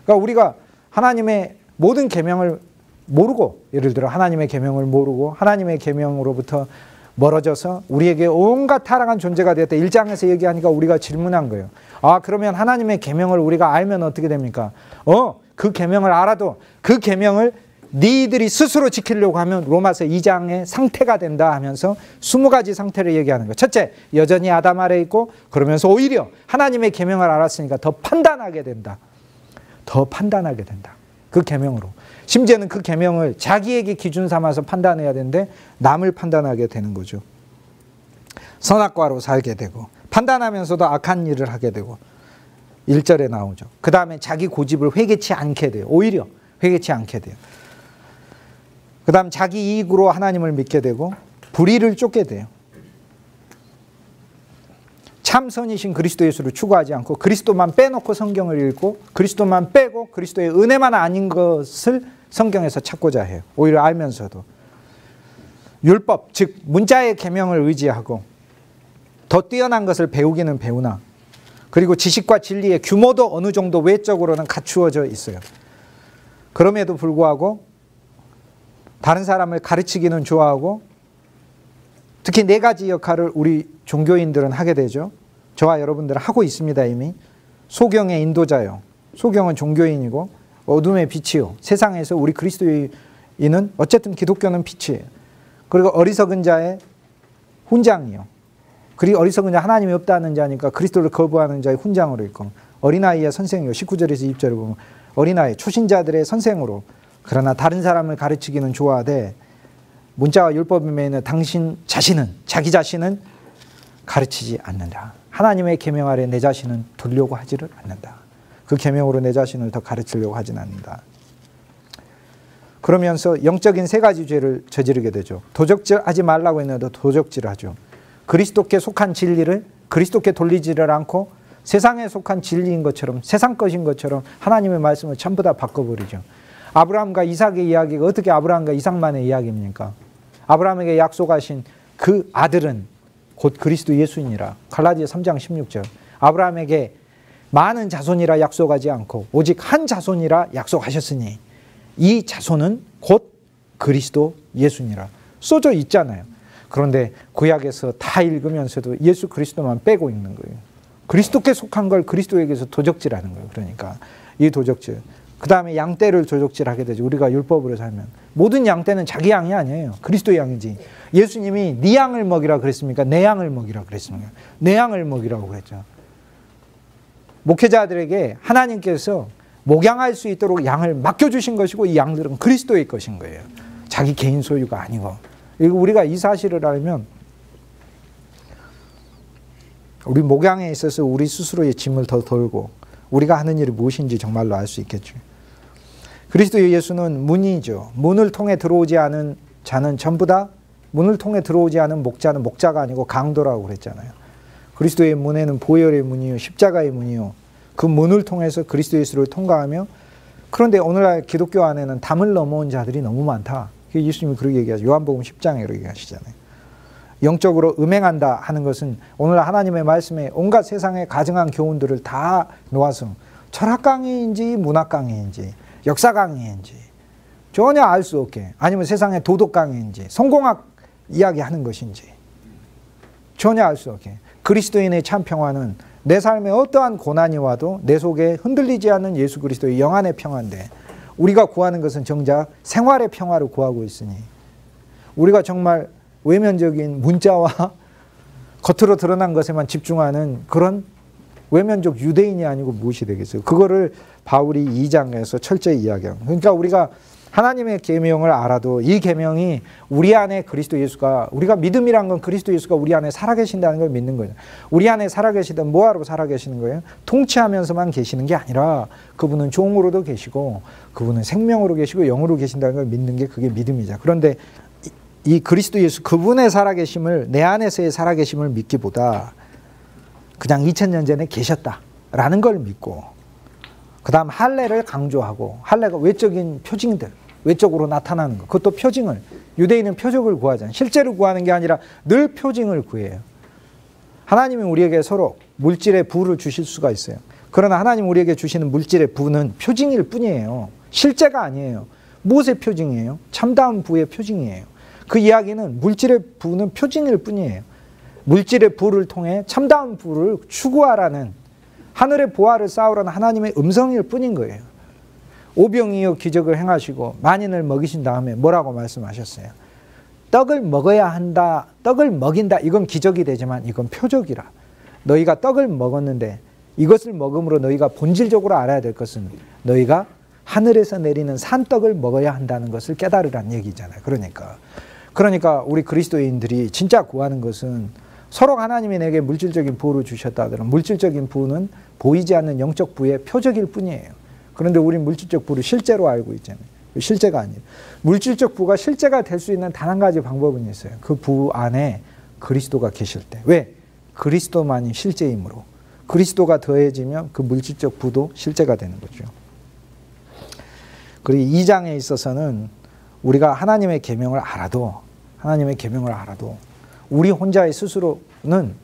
그러니까 우리가 하나님의 모든 계명을 모르고, 예를 들어 하나님의 계명을 모르고 하나님의 계명으로부터 멀어져서 우리에게 온갖 타락한 존재가 되었다. 1장에서 얘기하니까 우리가 질문한 거예요. 그러면 하나님의 계명을 우리가 알면 어떻게 됩니까? 그 계명을 알아도 그 계명을 니들이 스스로 지키려고 하면 로마서 2장의 상태가 된다 하면서 20가지 상태를 얘기하는 거예요. 첫째, 여전히 아담 아래 있고, 그러면서 오히려 하나님의 계명을 알았으니까 더 판단하게 된다. 더 판단하게 된다. 그 계명으로. 심지어는 그 계명을 자기에게 기준 삼아서 판단해야 되는데 남을 판단하게 되는 거죠. 선악과로 살게 되고, 판단하면서도 악한 일을 하게 되고, 1절에 나오죠. 그 다음에 자기 고집을 회개치 않게 돼요. 오히려 회개치 않게 돼요. 그 다음 자기 이익으로 하나님을 믿게 되고 불의를 쫓게 돼요. 참 선이신 그리스도 예수를 추구하지 않고 그리스도만 빼놓고 성경을 읽고 그리스도만 빼고 그리스도의 은혜만 아닌 것을 성경에서 찾고자 해요. 오히려 알면서도. 율법, 즉 문자의 계명을 의지하고 더 뛰어난 것을 배우기는 배우나, 그리고 지식과 진리의 규모도 어느 정도 외적으로는 갖추어져 있어요. 그럼에도 불구하고 다른 사람을 가르치기는 좋아하고, 특히 4가지 역할을 우리 종교인들은 하게 되죠. 저와 여러분들은 하고 있습니다. 이미. 소경의 인도자요. 소경은 종교인이고 어둠의 빛이요. 세상에서 우리 그리스도인은 어쨌든 기독교는 빛이에요. 그리고 어리석은 자의 훈장이요. 그리고 어리석은 자, 하나님이 없다는 자니까 그리스도를 거부하는 자의 훈장으로 있고, 어린아이의 선생이요. 19절에서 20절을 보면 어린아이, 초신자들의 선생으로. 그러나 다른 사람을 가르치기는 좋아하되 문자와 율법에는 자기 자신은 가르치지 않는다. 하나님의 계명 아래 내 자신은 두려고 하지를 않는다. 그 계명으로 내 자신을 더 가르치려고 하진 않는다. 그러면서 영적인 3가지 죄를 저지르게 되죠. 도적질하지 말라고 했는데 도적질하죠. 그리스도께 속한 진리를 그리스도께 돌리지를 않고 세상에 속한 진리인 것처럼, 세상 것인 것처럼 하나님의 말씀을 전부 다 바꿔버리죠. 아브라함과 이삭의 이야기가 어떻게 아브라함과 이삭만의 이야기입니까? 아브라함에게 약속하신 그 아들은 곧 그리스도 예수이니라. 갈라디아 3장 16절. 아브라함에게 많은 자손이라 약속하지 않고 오직 한 자손이라 약속하셨으니 이 자손은 곧 그리스도 예수니라. 써져 있잖아요. 그런데 구약에서 다 읽으면서도 예수 그리스도만 빼고 읽는 거예요. 그리스도께 속한 걸 그리스도에게서 도적질하는 거예요. 그러니까 이 도적질. 그 다음에 양떼를 도적질하게 되죠. 우리가 율법으로 살면. 모든 양떼는 자기 양이 아니에요. 그리스도의 양이지. 예수님이 네 양을 먹이라 그랬습니까? 내 양을 먹이라 그랬습니까? 내 양을 먹이라고 그랬죠. 목회자들에게 하나님께서 목양할 수 있도록 양을 맡겨주신 것이고 이 양들은 그리스도의 것인 거예요. 자기 개인 소유가 아니고. 우리가 이 사실을 알면 우리 목양에 있어서 우리 스스로의 짐을 더 덜고 우리가 하는 일이 무엇인지 정말로 알 수 있겠죠. 그리스도 예수는 문이죠. 문을 통해 들어오지 않은 자는 전부 다 문을 통해 들어오지 않은 목자는 목자가 아니고 강도라고 그랬잖아요. 그리스도의 문에는 보혈의 문이요 십자가의 문이요 그 문을 통해서 그리스도 예수를 통과하며 그런데 오늘날 기독교 안에는 담을 넘어온 자들이 너무 많다. 예수님이 그렇게 얘기하죠. 요한복음 10장에 그렇게 얘기하시잖아요. 영적으로 음행한다 하는 것은 오늘날 하나님의 말씀에 온갖 세상의 가증한 교훈들을 다 놓아서 철학 강의인지 문학 강의인지 역사 강의인지 전혀 알 수 없게 아니면 세상의 도덕 강의인지 성공학 이야기하는 것인지 전혀 알 수 없게 그리스도인의 참 평화는 내 삶에 어떠한 고난이 와도 내 속에 흔들리지 않는 예수 그리스도의 영안의 평화인데 우리가 구하는 것은 정작 생활의 평화를 구하고 있으니 우리가 정말 외면적인 문자와 겉으로 드러난 것에만 집중하는 그런 외면적 유대인이 아니고 무엇이 되겠어요? 그거를 바울이 2장에서 철저히 이야기합니다. 그러니까 우리가 하나님의 계명을 알아도 이 계명이 우리 안에 그리스도 예수가 우리가 믿음이란 건 그리스도 예수가 우리 안에 살아계신다는 걸 믿는 거예요. 우리 안에 살아계시던 뭐하러 살아계시는 거예요? 통치하면서만 계시는 게 아니라 그분은 종으로도 계시고 그분은 생명으로 계시고 영으로 계신다는 걸 믿는 게 그게 믿음이죠. 그런데 이 그리스도 예수 그분의 살아계심을 내 안에서의 살아계심을 믿기보다 그냥 2000년 전에 계셨다라는 걸 믿고 그 다음 할례를 강조하고 할례가 외적인 표징들 외적으로 나타나는 것 그것도 표징을 유대인은 표적을 구하잖아요. 실제로 구하는 게 아니라 늘 표징을 구해요. 하나님은 우리에게 서로 물질의 부를 주실 수가 있어요. 그러나 하나님 우리에게 주시는 물질의 부는 표징일 뿐이에요. 실제가 아니에요. 무엇의 표징이에요? 참다운 부의 표징이에요. 그 이야기는 물질의 부는 표징일 뿐이에요. 물질의 부를 통해 참다운 부를 추구하라는 하늘의 보화를 쌓으라는 하나님의 음성일 뿐인 거예요. 오병이어 기적을 행하시고 만인을 먹이신 다음에 뭐라고 말씀하셨어요? 떡을 먹어야 한다. 떡을 먹인다. 이건 기적이 되지만 이건 표적이라. 너희가 떡을 먹었는데 이것을 먹음으로 너희가 본질적으로 알아야 될 것은 너희가 하늘에서 내리는 산떡을 먹어야 한다는 것을 깨달으란 얘기잖아요. 그러니까 우리 그리스도인들이 진짜 구하는 것은 서로 하나님이 내게 물질적인 부를 주셨다 하더라도 물질적인 부는 보이지 않는 영적 부의 표적일 뿐이에요. 그런데 우린 물질적 부를 실제로 알고 있잖아요. 실제가 아니에요. 물질적 부가 실제가 될 수 있는 단 한 가지 방법은 있어요. 그 부 안에 그리스도가 계실 때. 왜? 그리스도만이 실제이므로. 그리스도가 더해지면 그 물질적 부도 실제가 되는 거죠. 그리고 2장에 있어서는 우리가 하나님의 계명을 알아도 우리 혼자의 스스로는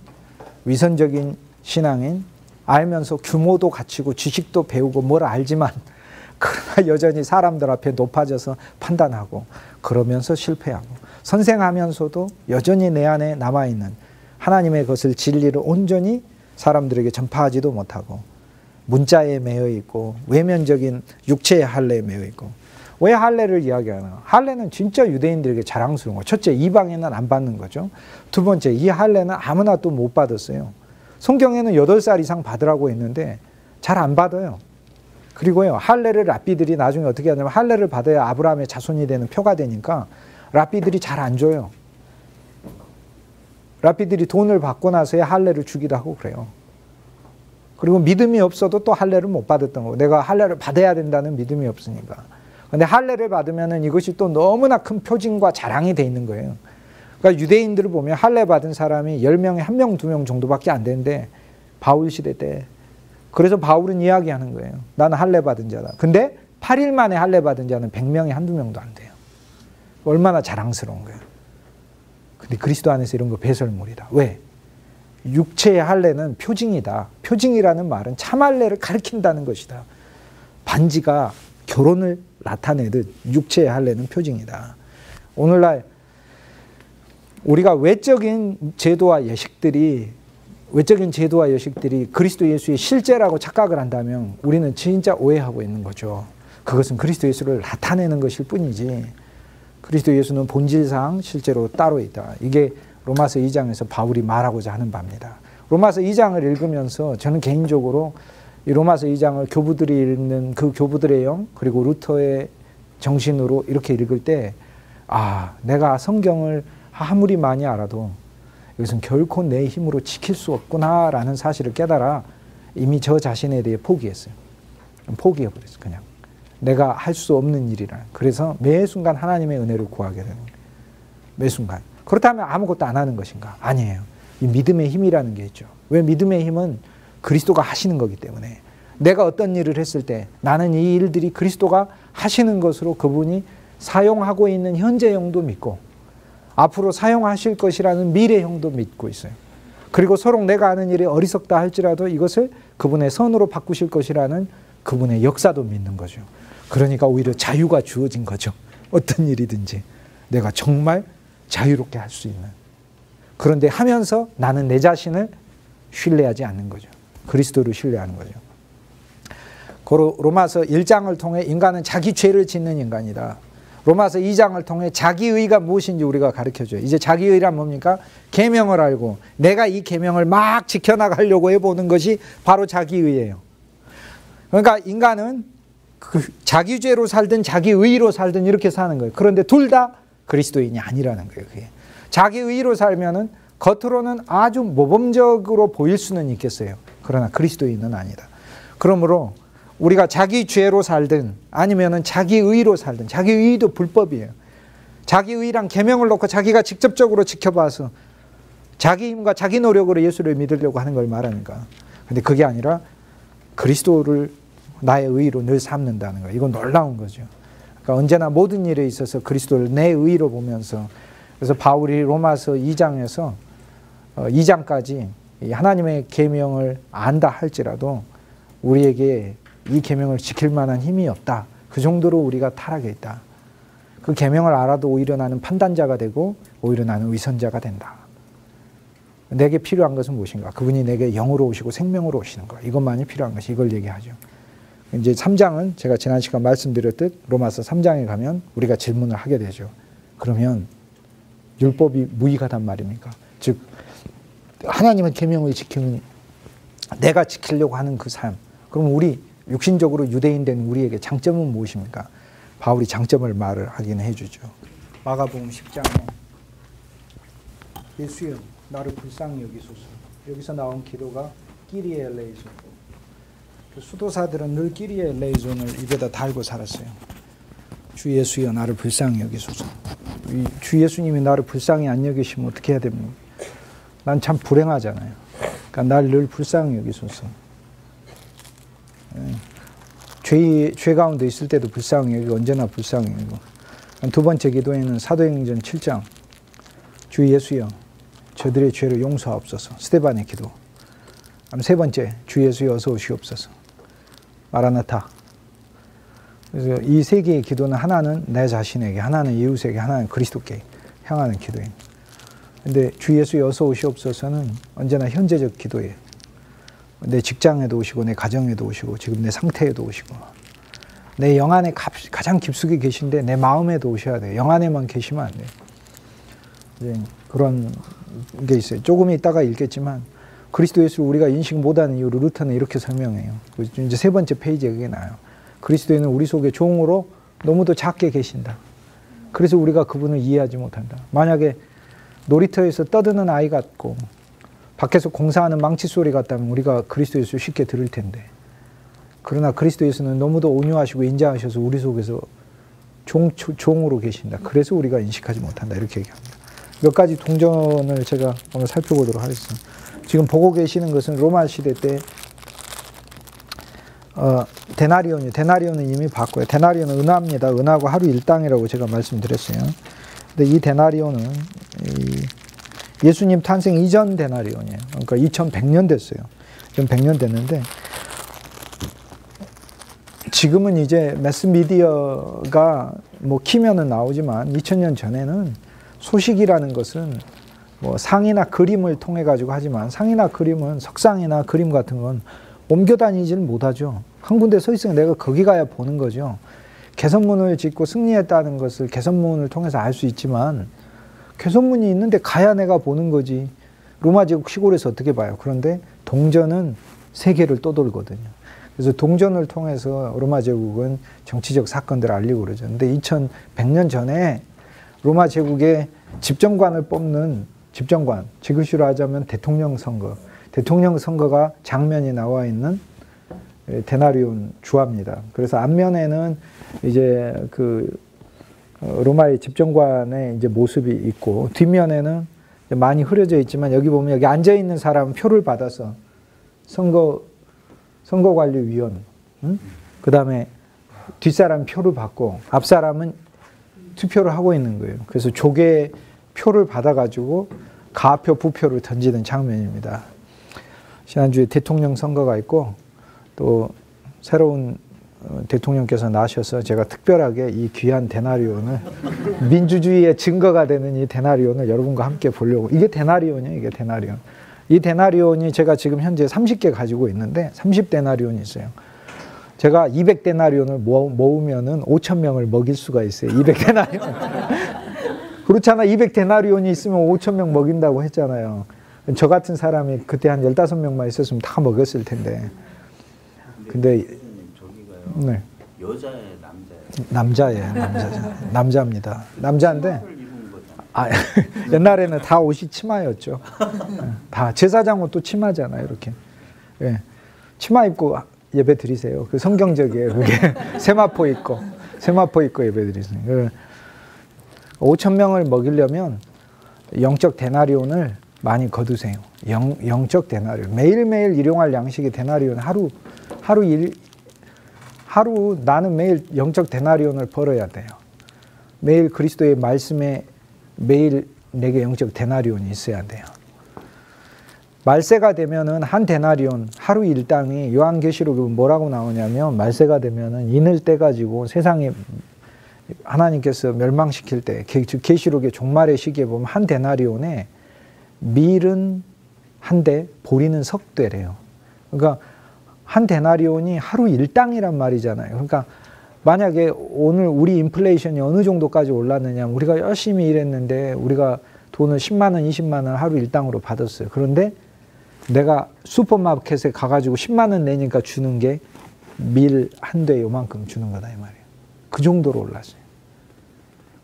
위선적인 신앙인 알면서 규모도 갖추고 지식도 배우고 뭘 알지만 그러나 여전히 사람들 앞에 높아져서 판단하고 그러면서 실패하고 선생하면서도 여전히 내 안에 남아있는 하나님의 것을 진리를 온전히 사람들에게 전파하지도 못하고 문자에 매여 있고 외면적인 육체의 할례에 매여 있고 왜 할례를 이야기하나? 할례는 진짜 유대인들에게 자랑스러운 거. 첫째, 이방인은 안 받는 거죠. 두 번째, 이 할례는 아무나 또 못 받았어요. 성경에는 8살 이상 받으라고 했는데 잘 안 받아요. 그리고요, 할례를 랍비들이 나중에 어떻게 하냐면 할례를 받아야 아브라함의 자손이 되는 표가 되니까 랍비들이 잘 안 줘요. 랍비들이 돈을 받고 나서야 할례를 주기도 하고 그래요. 그리고 믿음이 없어도 또 할례를 못 받았던 거고 내가 할례를 받아야 된다는 믿음이 없으니까. 근데 할례를 받으면 이것이 또 너무나 큰 표징과 자랑이 돼 있는 거예요. 그러니까 유대인들을 보면 할례 받은 사람이 10명에 1명, 2명 정도밖에 안 되는데 바울 시대 때 그래서 바울은 이야기하는 거예요. 나는 할례 받은 자다. 근데 8일 만에 할례 받은 자는 100명에 1-2명도 안 돼요. 얼마나 자랑스러운 거예요. 근데 그리스도 안에서 이런 거 배설물이다. 왜? 육체의 할례는 표징이다. 표징이라는 말은 참 할례를 가리킨다는 것이다. 반지가 결혼을 나타내듯 육체의 할례는 표징이다. 오늘날 우리가 외적인 제도와 여식들이 그리스도 예수의 실제라고 착각을 한다면 우리는 진짜 오해하고 있는 거죠. 그것은 그리스도 예수를 나타내는 것일 뿐이지 그리스도 예수는 본질상 실제로 따로 있다. 이게 로마서 2장에서 바울이 말하고자 하는 바입니다. 로마서 2장을 읽으면서 저는 개인적으로 이 로마서 2장을 교부들이 읽는 그 교부들의 영 그리고 루터의 정신으로 이렇게 읽을 때 내가 성경을 아무리 많이 알아도 이것은 결코 내 힘으로 지킬 수 없구나라는 사실을 깨달아 이미 저 자신에 대해 포기했어요. 포기해버렸어요. 그냥 내가 할 수 없는 일이라. 그래서 매 순간 하나님의 은혜를 구하게 되는 거예요. 매 순간. 그렇다면 아무것도 안 하는 것인가? 아니에요. 이 믿음의 힘이라는 게 있죠. 왜? 믿음의 힘은 그리스도가 하시는 거기 때문에 내가 어떤 일을 했을 때 나는 이 일들이 그리스도가 하시는 것으로 그분이 사용하고 있는 현재형도 믿고 앞으로 사용하실 것이라는 미래형도 믿고 있어요. 그리고 서로 내가 하는 일이 어리석다 할지라도 이것을 그분의 선으로 바꾸실 것이라는 그분의 역사도 믿는 거죠. 그러니까 오히려 자유가 주어진 거죠. 어떤 일이든지 내가 정말 자유롭게 할 수 있는. 그런데 하면서 나는 내 자신을 신뢰하지 않는 거죠. 그리스도를 신뢰하는 거죠. 로마서 1장을 통해 인간은 자기 죄를 짓는 인간이다. 로마서 2장을 통해 자기의가 무엇인지 우리가 가르쳐줘요. 이제 자기의란 뭡니까? 계명을 알고 내가 이 계명을 막 지켜나가려고 해보는 것이 바로 자기의예요. 그러니까 인간은 자기 죄로 살든 자기의로 살든 이렇게 사는 거예요. 그런데 둘 다 그리스도인이 아니라는 거예요. 그게. 자기의로 살면은 겉으로는 아주 모범적으로 보일 수는 있겠어요. 그러나 그리스도인은 아니다. 그러므로 우리가 자기 죄로 살든 아니면은 자기의로 살든 자기의도 불법이에요. 자기의랑 계명을 놓고 자기가 직접적으로 지켜봐서 자기 힘과 자기 노력으로 예수를 믿으려고 하는 걸 말하니까. 근데 그게 아니라 그리스도를 나의 의로 늘 삼는다는 거예요. 이건 놀라운 거죠. 그러니까 언제나 모든 일에 있어서 그리스도를 내 의로 보면서 그래서 바울이 로마서 2장에서 2장까지 하나님의 계명을 안다 할지라도 우리에게 이 계명을 지킬 만한 힘이 없다. 그 정도로 우리가 타락해 있다. 그 계명을 알아도 오히려 나는 판단자가 되고 오히려 나는 위선자가 된다. 내게 필요한 것은 무엇인가? 그분이 내게 영으로 오시고 생명으로 오시는 것. 이것만이 필요한 것이 이걸 얘기하죠. 이제 3장은 제가 지난 시간 말씀드렸듯 로마서 3장에 가면 우리가 질문을 하게 되죠. 그러면 율법이 무익하단 말입니까? 즉 하나님의 계명을 지키는 내가 지키려고 하는 그 삶. 그럼 우리 육신적으로 유대인 된 우리에게 장점은 무엇입니까? 바울이 장점을 말을 하긴 해주죠. 마가복음 10장에 예수여 나를 불쌍히 여기소서. 여기서 나온 기도가 끼리에 엘레이손. 그 수도사들은 늘 끼리에 엘레이손을 입에다 달고 살았어요. 주 예수여 나를 불쌍히 여기소서. 주 예수님이 나를 불쌍히 안 여기시면 어떻게 해야 됩니까? 난 참 불행하잖아요. 그러니까 날 늘 불쌍히 여기소서. 죄 가운데 있을 때도 불쌍히 여기고 언제나 불쌍히 여기고. 두 번째 기도에는 사도행전 7장 주 예수여 저들의 죄를 용서하옵소서. 스데반의 기도. 세 번째 주 예수여 어서 오시옵소서. 마라나타. 그래서 이 세 개의 기도는 하나는 내 자신에게, 하나는 이웃에게, 하나는 그리스도께 향하는 기도입니다. 근데 주 예수여 어서 오시옵소서는 언제나 현재적 기도예요. 내 직장에도 오시고 내 가정에도 오시고 지금 내 상태에도 오시고 내 영 안에 가장 깊숙이 계신데 내 마음에도 오셔야 돼요. 영 안에만 계시면 안 돼요. 이제 그런 게 있어요. 조금 있다가 읽겠지만 그리스도 예수를 우리가 인식 못하는 이유로 루터는 이렇게 설명해요. 이제 세 번째 페이지에 그게 나와요. 그리스도는 우리 속에 종으로 너무도 작게 계신다. 그래서 우리가 그분을 이해하지 못한다. 만약에 놀이터에서 떠드는 아이 같고 밖에서 공사하는 망치 소리 같다면 우리가 그리스도 예수를 쉽게 들을 텐데 그러나 그리스도 예수는 너무도 온유하시고 인자하셔서 우리 속에서 종으로 계신다. 그래서 우리가 인식하지 못한다. 이렇게 얘기합니다. 몇 가지 동전을 제가 한번 살펴보도록 하겠습니다. 지금 보고 계시는 것은 로마 시대 때 데나리온이에요. 데나리온은 이미 바꿔요. 데나리온은 은하입니다. 은하고 하루 일당이라고 제가 말씀드렸어요. 근데 이 데나리온은 예수님 탄생 이전 데나리온이에요. 그러니까 2100년 됐어요. 2100년 됐는데 지금은 이제 매스미디어가 뭐 키면은 나오지만 2000년 전에는 소식이라는 것은 뭐 상이나 그림을 통해 가지고 하지만 상이나 그림은 석상이나 그림 같은 건 옮겨 다니지는 못하죠. 한 군데 서 있으면 내가 거기 가야 보는 거죠. 개선문을 짓고 승리했다는 것을 개선문을 통해서 알 수 있지만 개선문이 있는데 가야 내가 보는 거지. 로마 제국 시골에서 어떻게 봐요? 그런데 동전은 세계를 떠돌거든요. 그래서 동전을 통해서 로마 제국은 정치적 사건들을 알리고 그러죠. 근데 2100년 전에 로마 제국의 집정관을 뽑는 집정관, 지그시로 하자면 대통령 선거가 장면이 나와 있는 데나리온 주화입니다. 그래서 앞면에는 이제 그 로마의 집정관의 이제 모습이 있고, 뒷면에는 많이 흐려져 있지만 여기 보면 여기 앉아 있는 사람은 표를 받아서 선거관리위원, 그 다음에 뒷사람 표를 받고 앞사람은 투표를 하고 있는 거예요. 그래서 조개 표를 받아가지고 가표, 부표를 던지는 장면입니다. 지난주에 대통령 선거가 있고 또 새로운 대통령께서 나셔서 제가 특별하게 이 귀한 데나리온을 민주주의의 증거가 되는 이 데나리온을 여러분과 함께 보려고. 이게 데나리온이에요. 이게 데나리온. 이 데나리온이 제가 지금 현재 30개 가지고 있는데 30데나리온이 있어요. 제가 200데나리온을 모으면은 5,000명을 먹일 수가 있어요. 200데나리온. 그렇잖아. 200데나리온이 있으면 5,000명 먹인다고 했잖아요. 저 같은 사람이 그때 한 15명만 있었으면 다 먹였을 텐데. 근데 네. 여자예요, 남자예요? 남자입니다. 남자인데 옛날에는 다 옷이 치마였죠. 다 제사장 옷도 치마잖아요, 이렇게. 예. 치마 입고 예배 드리세요. 그 성경적이에요. 그게 세마포 입고 예배 드리세요. 5,000명을 먹이려면 영적 데나리온을 많이 거두세요. 영적 데나리온. 매일매일 일용할 양식의 데나리온 하루 나는 매일 영적 데나리온을 벌어야 돼요. 매일 그리스도의 말씀에 매일 내게 영적 데나리온이 있어야 돼요. 말세가 되면은 한 데나리온 하루 일당이 요한계시록에 뭐라고 나오냐면 말세가 되면은 인을 떼가지고 세상에 하나님께서 멸망시킬 때 계시록의 종말의 시기에 보면 한 데나리온에 밀은 한 대, 보리는 석 대래요. 그러니까 한 데나리온이 하루 일당이란 말이잖아요. 그러니까 만약에 오늘 우리 인플레이션이 어느 정도까지 올랐느냐, 우리가 열심히 일했는데 우리가 돈을 10만 원, 20만 원 하루 일당으로 받았어요. 그런데 내가 슈퍼마켓에 가가지고 10만 원 내니까 주는 게 밀 한 대 요만큼 주는 거다 이 말이에요. 그 정도로 올랐어요.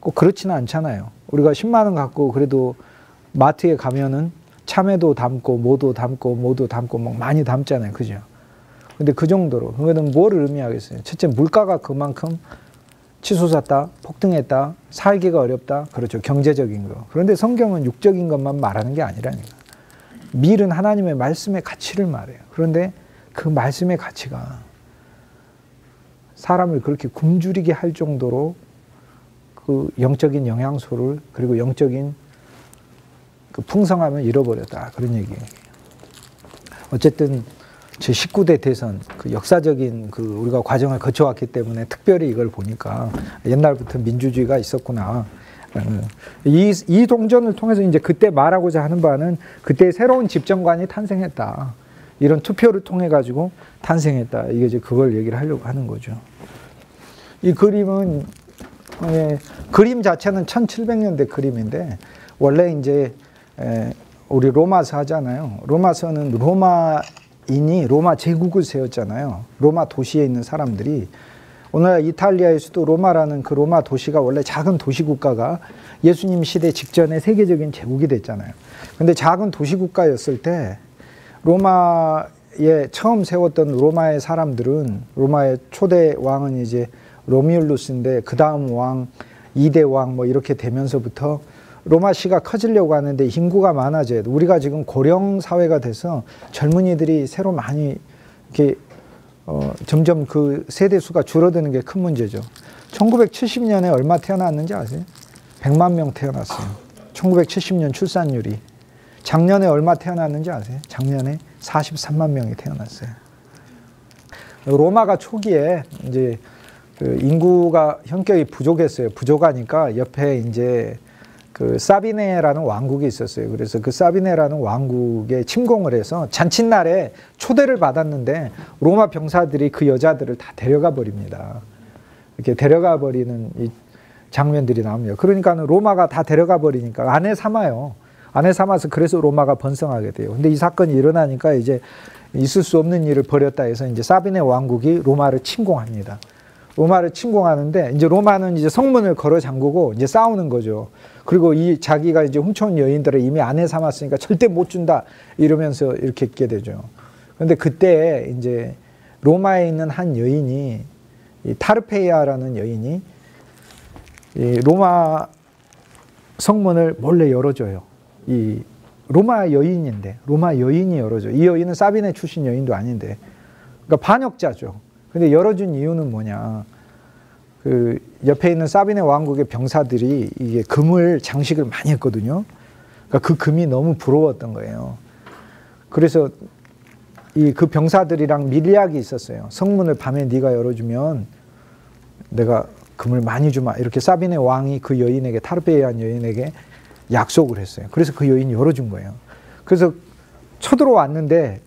꼭 그렇지는 않잖아요. 우리가 10만 원 갖고 그래도 마트에 가면은 참외도 담고 뭐도 담고 뭐도 담고 막 많이 담잖아요. 그죠? 근데 그 정도로. 그거는 뭐를 의미하겠어요? 첫째, 물가가 그만큼 치솟았다, 폭등했다, 살기가 어렵다. 그렇죠. 경제적인 거. 그런데 성경은 육적인 것만 말하는 게 아니라니까. 밀은 하나님의 말씀의 가치를 말해요. 그런데 그 말씀의 가치가 사람을 그렇게 굶주리게 할 정도로 그 영적인 영양소를 그리고 영적인 그 풍성함을 잃어버렸다. 그런 얘기예요. 어쨌든 제 19대 대선 그 역사적인 그 우리가 과정을 거쳐왔기 때문에 특별히 이걸 보니까 옛날부터 민주주의가 있었구나. 이 동전을 통해서 이제 그때 말하고자 하는 바는 그때 새로운 집정관이 탄생했다. 이런 투표를 통해 가지고 탄생했다. 이게 이제 그걸 얘기를 하려고 하는 거죠. 이 그림은 그림 자체는 1700년대 그림인데 원래 이제 우리 로마서 하잖아요. 로마서는 로마인이 로마 제국을 세웠잖아요. 로마 도시에 있는 사람들이 오늘 이탈리아의 수도 로마라는 그 로마 도시가 원래 작은 도시 국가가 예수님 시대 직전에 세계적인 제국이 됐잖아요. 근데 작은 도시 국가였을 때 로마에 처음 세웠던 로마의 사람들은 로마의 초대 왕은 이제 로뮈루스인데 그 다음 왕 2대 왕 뭐 이렇게 되면서부터 로마시가 커지려고 하는데 인구가 많아져요. 우리가 지금 고령 사회가 돼서 젊은이들이 새로 많이 이렇게 점점 그 세대 수가 줄어드는 게 큰 문제죠. 1970년에 얼마 태어났는지 아세요? 100만 명 태어났어요. 1970년 출산율이. 작년에 얼마 태어났는지 아세요? 작년에 43만 명이 태어났어요. 로마가 초기에 이제 그 인구가 현격히 부족했어요. 부족하니까 옆에 이제 그 사비네라는 왕국이 있었어요. 그래서 그 사비네라는 왕국에 침공을 해서 잔칫날에 초대를 받았는데 로마 병사들이 그 여자들을 다 데려가 버립니다. 이렇게 데려가 버리는 이 장면들이 나옵니다. 그러니까는 로마가 다 데려가 버리니까 아내 삼아요. 아내 삼아서 그래서 로마가 번성하게 돼요. 근데 이 사건이 일어나니까 이제 있을 수 없는 일을 벌였다 해서 이제 사비네 왕국이 로마를 침공합니다. 로마를 침공하는데 이제 로마는 이제 성문을 걸어 잠그고 이제 싸우는 거죠. 그리고 이 자기가 이제 훔쳐온 여인들을 이미 아내 삼았으니까 절대 못 준다 이러면서 이렇게 있게 되죠. 그런데 그때 이제 로마에 있는 한 여인이 이 타르페이아라는 여인이 이 로마 성문을 몰래 열어줘요. 이 로마 여인인데, 로마 여인이 열어줘. 이 여인은 사비네 출신 여인도 아닌데, 그러니까 반역자죠. 근데 열어준 이유는 뭐냐? 그 옆에 있는 사비네 왕국의 병사들이 이게 금을 장식을 많이 했거든요. 그러니까 그 금이 너무 부러웠던 거예요. 그래서 그 병사들이랑 밀리약이 있었어요. 성문을 밤에 네가 열어주면 내가 금을 많이 주마. 이렇게 사비네 왕이 그 여인에게, 타르페이안 여인에게 약속을 했어요. 그래서 그 여인이 열어준 거예요. 그래서 쳐들어왔는데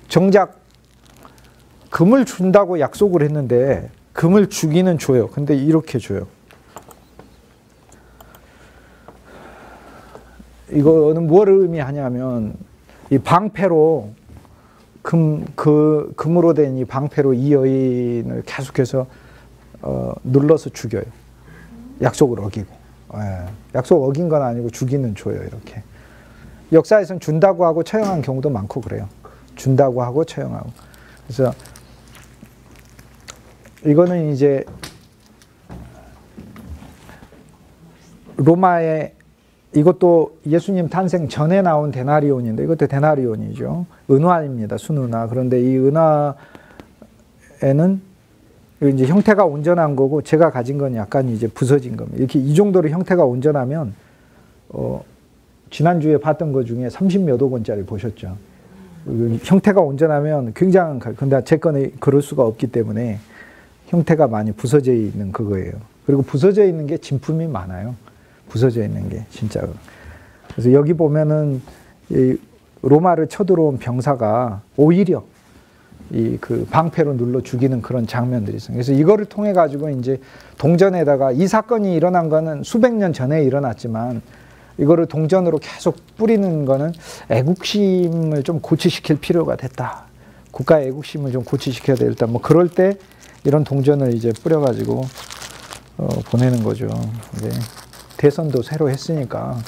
정작 금을 준다고 약속을 했는데 금을 주기는 줘요. 근데 이렇게 줘요. 이거는 뭘 의미하냐면 이 방패로 금으로 된 이 방패로 이 여인을 계속해서 눌러서 죽여요. 약속을 어기고. 예. 약속 어긴 건 아니고 주기는 줘요. 이렇게. 역사에서는 준다고 하고 처형한 경우도 많고 그래요. 준다고 하고 처형하고. 그래서 이거는 이제 로마의, 이것도 예수님 탄생 전에 나온 데나리온인데 이것도 데나리온이죠. 은화입니다. 순은화. 그런데 이 은화에는 이제 형태가 온전한 거고 제가 가진 건 약간 이제 부서진 겁니다. 이렇게 이 정도로 형태가 온전하면 지난주에 봤던 것 중에 30몇 억 원짜리 보셨죠. 형태가 온전하면 굉장한, 근데 제 거는 그럴 수가 없기 때문에 형태가 많이 부서져 있는 그거예요. 그리고 부서져 있는 게 진품이 많아요. 부서져 있는 게 진짜로. 그래서 여기 보면은 이 로마를 쳐들어온 병사가 오히려 그 방패로 눌러 죽이는 그런 장면들이 있어요. 그래서 이거를 통해 가지고 이제 동전에다가, 이 사건이 일어난 거는 수백 년 전에 일어났지만 이거를 동전으로 계속 뿌리는 거는 애국심을 좀 고취시킬 필요가 됐다. 국가의 애국심을 좀 고취시켜야 돼. 일단 뭐 그럴 때 이런 동전을 이제 뿌려가지고 보내는 거죠. 이제 대선도 새로 했으니까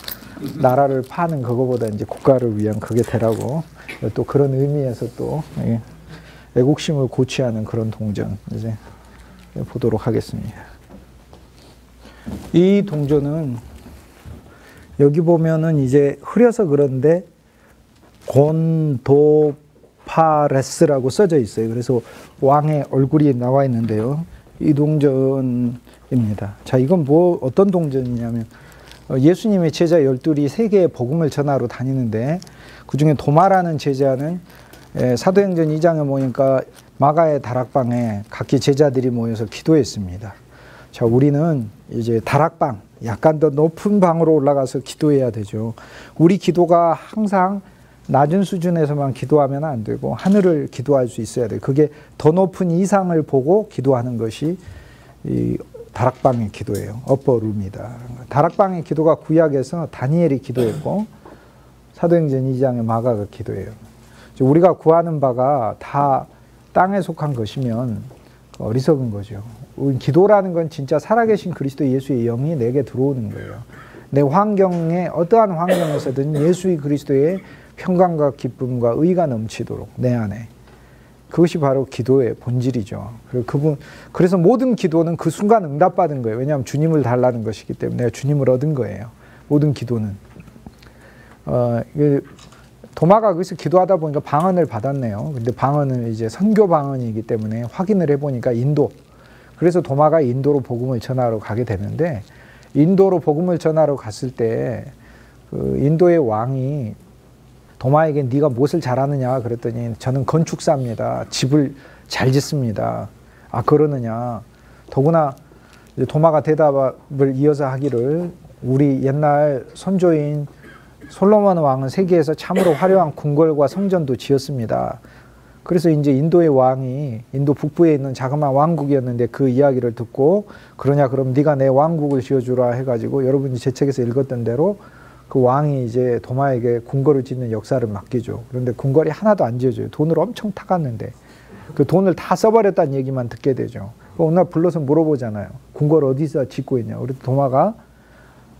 나라를 파는 그거보다 이제 국가를 위한 그게 되라고, 또 그런 의미에서 또 애국심을 고취하는 그런 동전 이제 보도록 하겠습니다. 이 동전은 여기 보면은 이제 흐려서 그런데 곤도파레스라고 써져 있어요. 그래서 왕의 얼굴이 나와 있는데요. 이 동전입니다. 자, 이건 어떤 동전이냐면 예수님의 제자 12이 세계에 복음을 전하러 다니는데 그중에 도마라는 제자는 사도행전 2장에 모이니까 마가의 다락방에 각기 제자들이 모여서 기도했습니다. 자, 우리는 이제 다락방, 약간 더 높은 방으로 올라가서 기도해야 되죠. 우리 기도가 항상 낮은 수준에서만 기도하면 안 되고 하늘을 기도할 수 있어야 돼요. 그게 더 높은 이상을 보고 기도하는 것이 이 다락방의 기도예요. 어퍼룸이다. 다락방의 기도가 구약에서 다니엘이 기도했고 사도행전 2장에 마가가 기도해요. 우리가 구하는 바가 다 땅에 속한 것이면 어리석은 거죠. 기도라는 건 진짜 살아계신 그리스도 예수의 영이 내게 들어오는 거예요. 내 환경에, 어떠한 환경에서든 예수 그리스도의 평강과 기쁨과 의가 넘치도록 내 안에. 그것이 바로 기도의 본질이죠. 그래서 모든 기도는 그 순간 응답받은 거예요. 왜냐하면 주님을 달라는 것이기 때문에 내가 주님을 얻은 거예요. 모든 기도는. 도마가 거기서 기도하다 보니까 방언을 받았네요. 근데 방언은 이제 선교 방언이기 때문에 확인을 해보니까 인도. 그래서 도마가 인도로 복음을 전하러 가게 되는데, 인도로 복음을 전하러 갔을 때 그 인도의 왕이 도마에게 네가 무엇을 잘하느냐 그랬더니 저는 건축사입니다. 집을 잘 짓습니다. 아, 그러느냐. 더구나 도마가 대답을 이어서 하기를 우리 옛날 선조인 솔로몬 왕은 세계에서 참으로 화려한 궁궐과 성전도 지었습니다. 그래서 이제 인도의 왕이 인도 북부에 있는 자그마한 왕국이었는데 그 이야기를 듣고 그러냐 그럼 네가 내 왕국을 지어주라 해가지고 여러분이 제 책에서 읽었던 대로 그 왕이 이제 도마에게 궁궐을 짓는 역사를 맡기죠. 그런데 궁궐이 하나도 안 지어져요. 돈을 엄청 타갔는데 그 돈을 다 써버렸다는 얘기만 듣게 되죠. 어느 날 불러서 물어보잖아요. 궁궐 어디서 짓고 있냐. 우리 도마가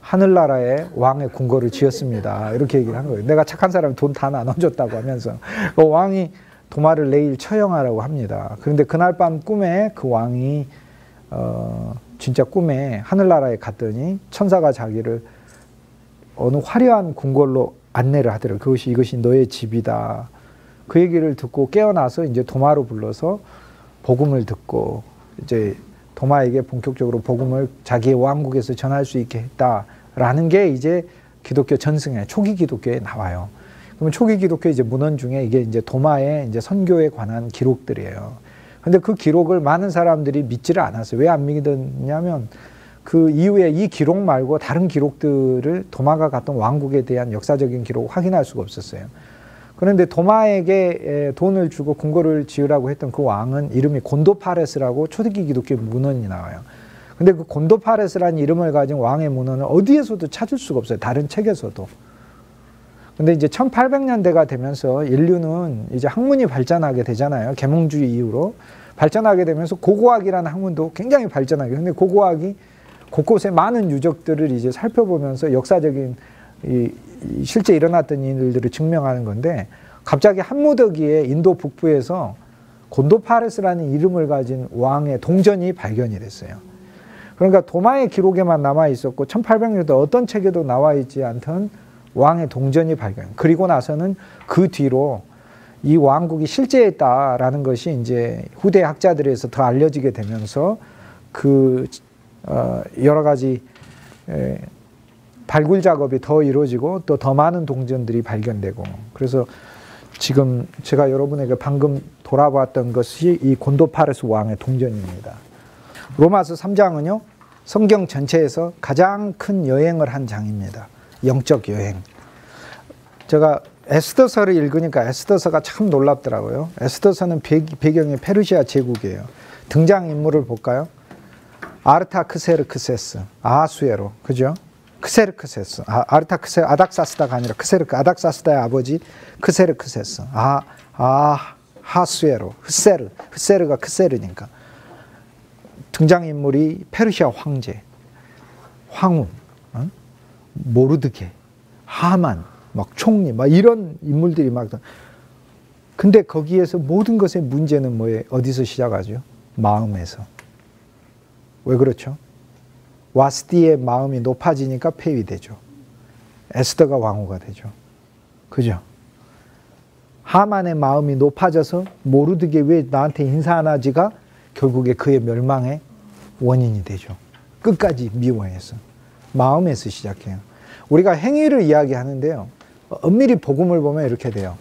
하늘나라에 왕의 궁궐을 지었습니다. 이렇게 얘기를 한 거예요. 내가 착한 사람이 돈 다 나눠줬다고 하면서 그 왕이 도마를 내일 처형하라고 합니다. 그런데 그날 밤 꿈에 그 왕이 진짜 꿈에 하늘나라에 갔더니 천사가 자기를 어느 화려한 궁궐로 안내를 하더라고요. 이것이 너의 집이다. 그 얘기를 듣고 깨어나서 이제 도마로 불러서 복음을 듣고 이제 도마에게 본격적으로 복음을 자기의 왕국에서 전할 수 있게 했다라는 게 이제 기독교 전승의 초기 기독교에 나와요. 그러면 초기 기독교 이제 문헌 중에 이게 이제 도마의 이제 선교에 관한 기록들이에요. 근데 그 기록을 많은 사람들이 믿지를 않았어요. 왜 안 믿었냐면 그 이후에 이 기록 말고 다른 기록들을 도마가 갔던 왕국에 대한 역사적인 기록을 확인할 수가 없었어요. 그런데 도마에게 돈을 주고 궁궐을 지으라고 했던 그 왕은 이름이 곤도파레스라고 초대기 기독교 문헌이 나와요. 근데 그 곤도파레스라는 이름을 가진 왕의 문헌을 어디에서도 찾을 수가 없어요. 다른 책에서도. 근데 이제 1800년대가 되면서 인류는 이제 학문이 발전하게 되잖아요. 계몽주의 이후로. 발전하게 되면서 고고학이라는 학문도 굉장히 발전하게. 근데 고고학이 곳곳에 많은 유적들을 이제 살펴보면서 역사적인 실제 일어났던 일들을 증명하는 건데 갑자기 한무더기에 인도 북부에서 곤도파레스라는 이름을 가진 왕의 동전이 발견이 됐어요. 그러니까 도마의 기록에만 남아 있었고 1800년대 어떤 책에도 나와 있지 않던 왕의 동전이 발견. 그리고 나서는 그 뒤로 이 왕국이 실제했다라는 것이 이제 후대 학자들에서 더 알려지게 되면서 그 여러 가지 발굴 작업이 더 이루어지고 또 더 많은 동전들이 발견되고 그래서 지금 제가 여러분에게 방금 돌아봤던 것이 이 곤도파레스 왕의 동전입니다. 로마서 3장은요. 성경 전체에서 가장 큰 여행을 한 장입니다. 영적 여행. 제가 에스더서를 읽으니까 에스더서가 참 놀랍더라고요. 에스더서는 배경이 페르시아 제국이에요. 등장인물을 볼까요? 아르타크세르크세스, 아하수에로, 그죠? 크세르크세스, 아닥사스다가 아니라 아닥사스다의 아버지 크세르크세스, 하수에로, 흐세르가 크세르니까. 등장인물이 페르시아 황제, 황후, 모르드게, 하만, 막 총리, 막 이런 인물들이 막. 근데 거기에서 모든 것의 문제는 뭐예요? 어디서 시작하죠? 마음에서. 왜 그렇죠? 와스디의 마음이 높아지니까 폐위되죠. 에스더가 왕후가 되죠. 그죠? 하만의 마음이 높아져서 모르드게 왜 나한테 인사 안 하지가 결국에 그의 멸망의 원인이 되죠. 끝까지 미워해서. 마음에서 시작해요. 우리가 행위를 이야기하는데요. 엄밀히 복음을 보면 이렇게 돼요.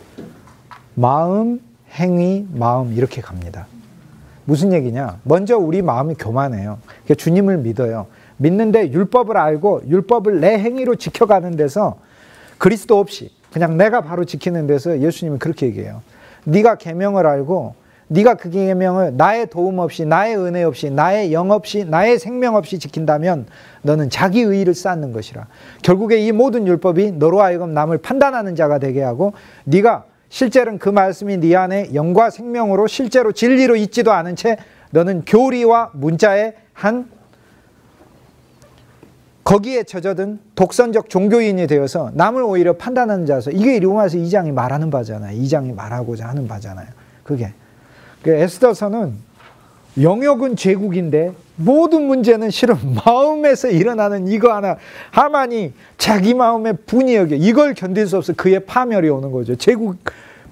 마음, 행위, 마음 이렇게 갑니다. 무슨 얘기냐? 먼저 우리 마음이 교만해요. 그러니까 주님을 믿어요. 믿는데 율법을 알고 율법을 내 행위로 지켜가는 데서 그리스도 없이 그냥 내가 바로 지키는 데서 예수님이 그렇게 얘기해요. 네가 계명을 알고 네가 그 계명을 나의 도움 없이 나의 은혜 없이 나의 영 없이 나의 생명 없이 지킨다면 너는 자기 의의를 쌓는 것이라. 결국에 이 모든 율법이 너로 하여금 남을 판단하는 자가 되게 하고 네가 실제로는 그 말씀이 네 안에 영과 생명으로 실제로 진리로 있지도 않은 채 너는 교리와 문자의 한 거기에 젖어든 독선적 종교인이 되어서 남을 오히려 판단하는 자서. 이게 로마서 2장이 말하는 바잖아요. 2장이 말하고자 하는 바잖아요. 그게. 에스더서는 영역은 제국인데 모든 문제는 실은 마음에서 일어나는 이거 하나. 하만이 자기 마음의 분이 여겨. 이걸 견딜 수 없어 그의 파멸이 오는 거죠. 제국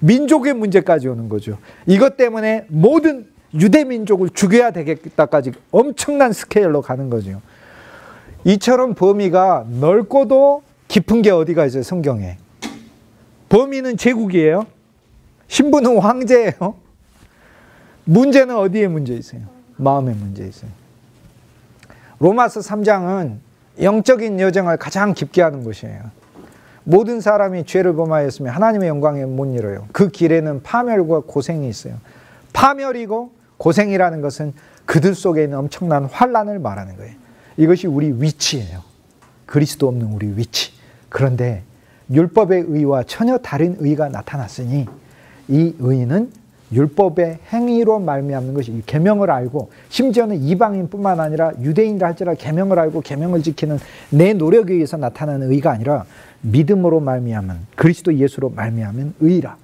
민족의 문제까지 오는 거죠. 이것 때문에 모든 유대 민족을 죽여야 되겠다까지 엄청난 스케일로 가는 거죠. 이처럼 범위가 넓고도 깊은 게 어디가 있어요? 성경에. 범위는 제국이에요. 신부는 황제예요. 문제는 어디에 문제 있어요? 마음에 문제 있어요. 로마서 3장은 영적인 여정을 가장 깊게 하는 것이에요. 모든 사람이 죄를 범하였으면 하나님의 영광에 못 이뤄요. 그 길에는 파멸과 고생이 있어요. 파멸이고 고생이라는 것은 그들 속에 있는 엄청난 환난을 말하는 거예요. 이것이 우리 위치예요. 그리스도 없는 우리 위치. 그런데 율법의 의와 전혀 다른 의가 나타났으니 이 의는 율법의 행위로 말미암는 것이 계명을 알고 심지어는 이방인뿐만 아니라 유대인들 할지라도 계명을 알고 계명을 지키는 내 노력에 의해서 나타나는 의가 아니라 믿음으로 말미암은 그리스도 예수로 말미암은 의라.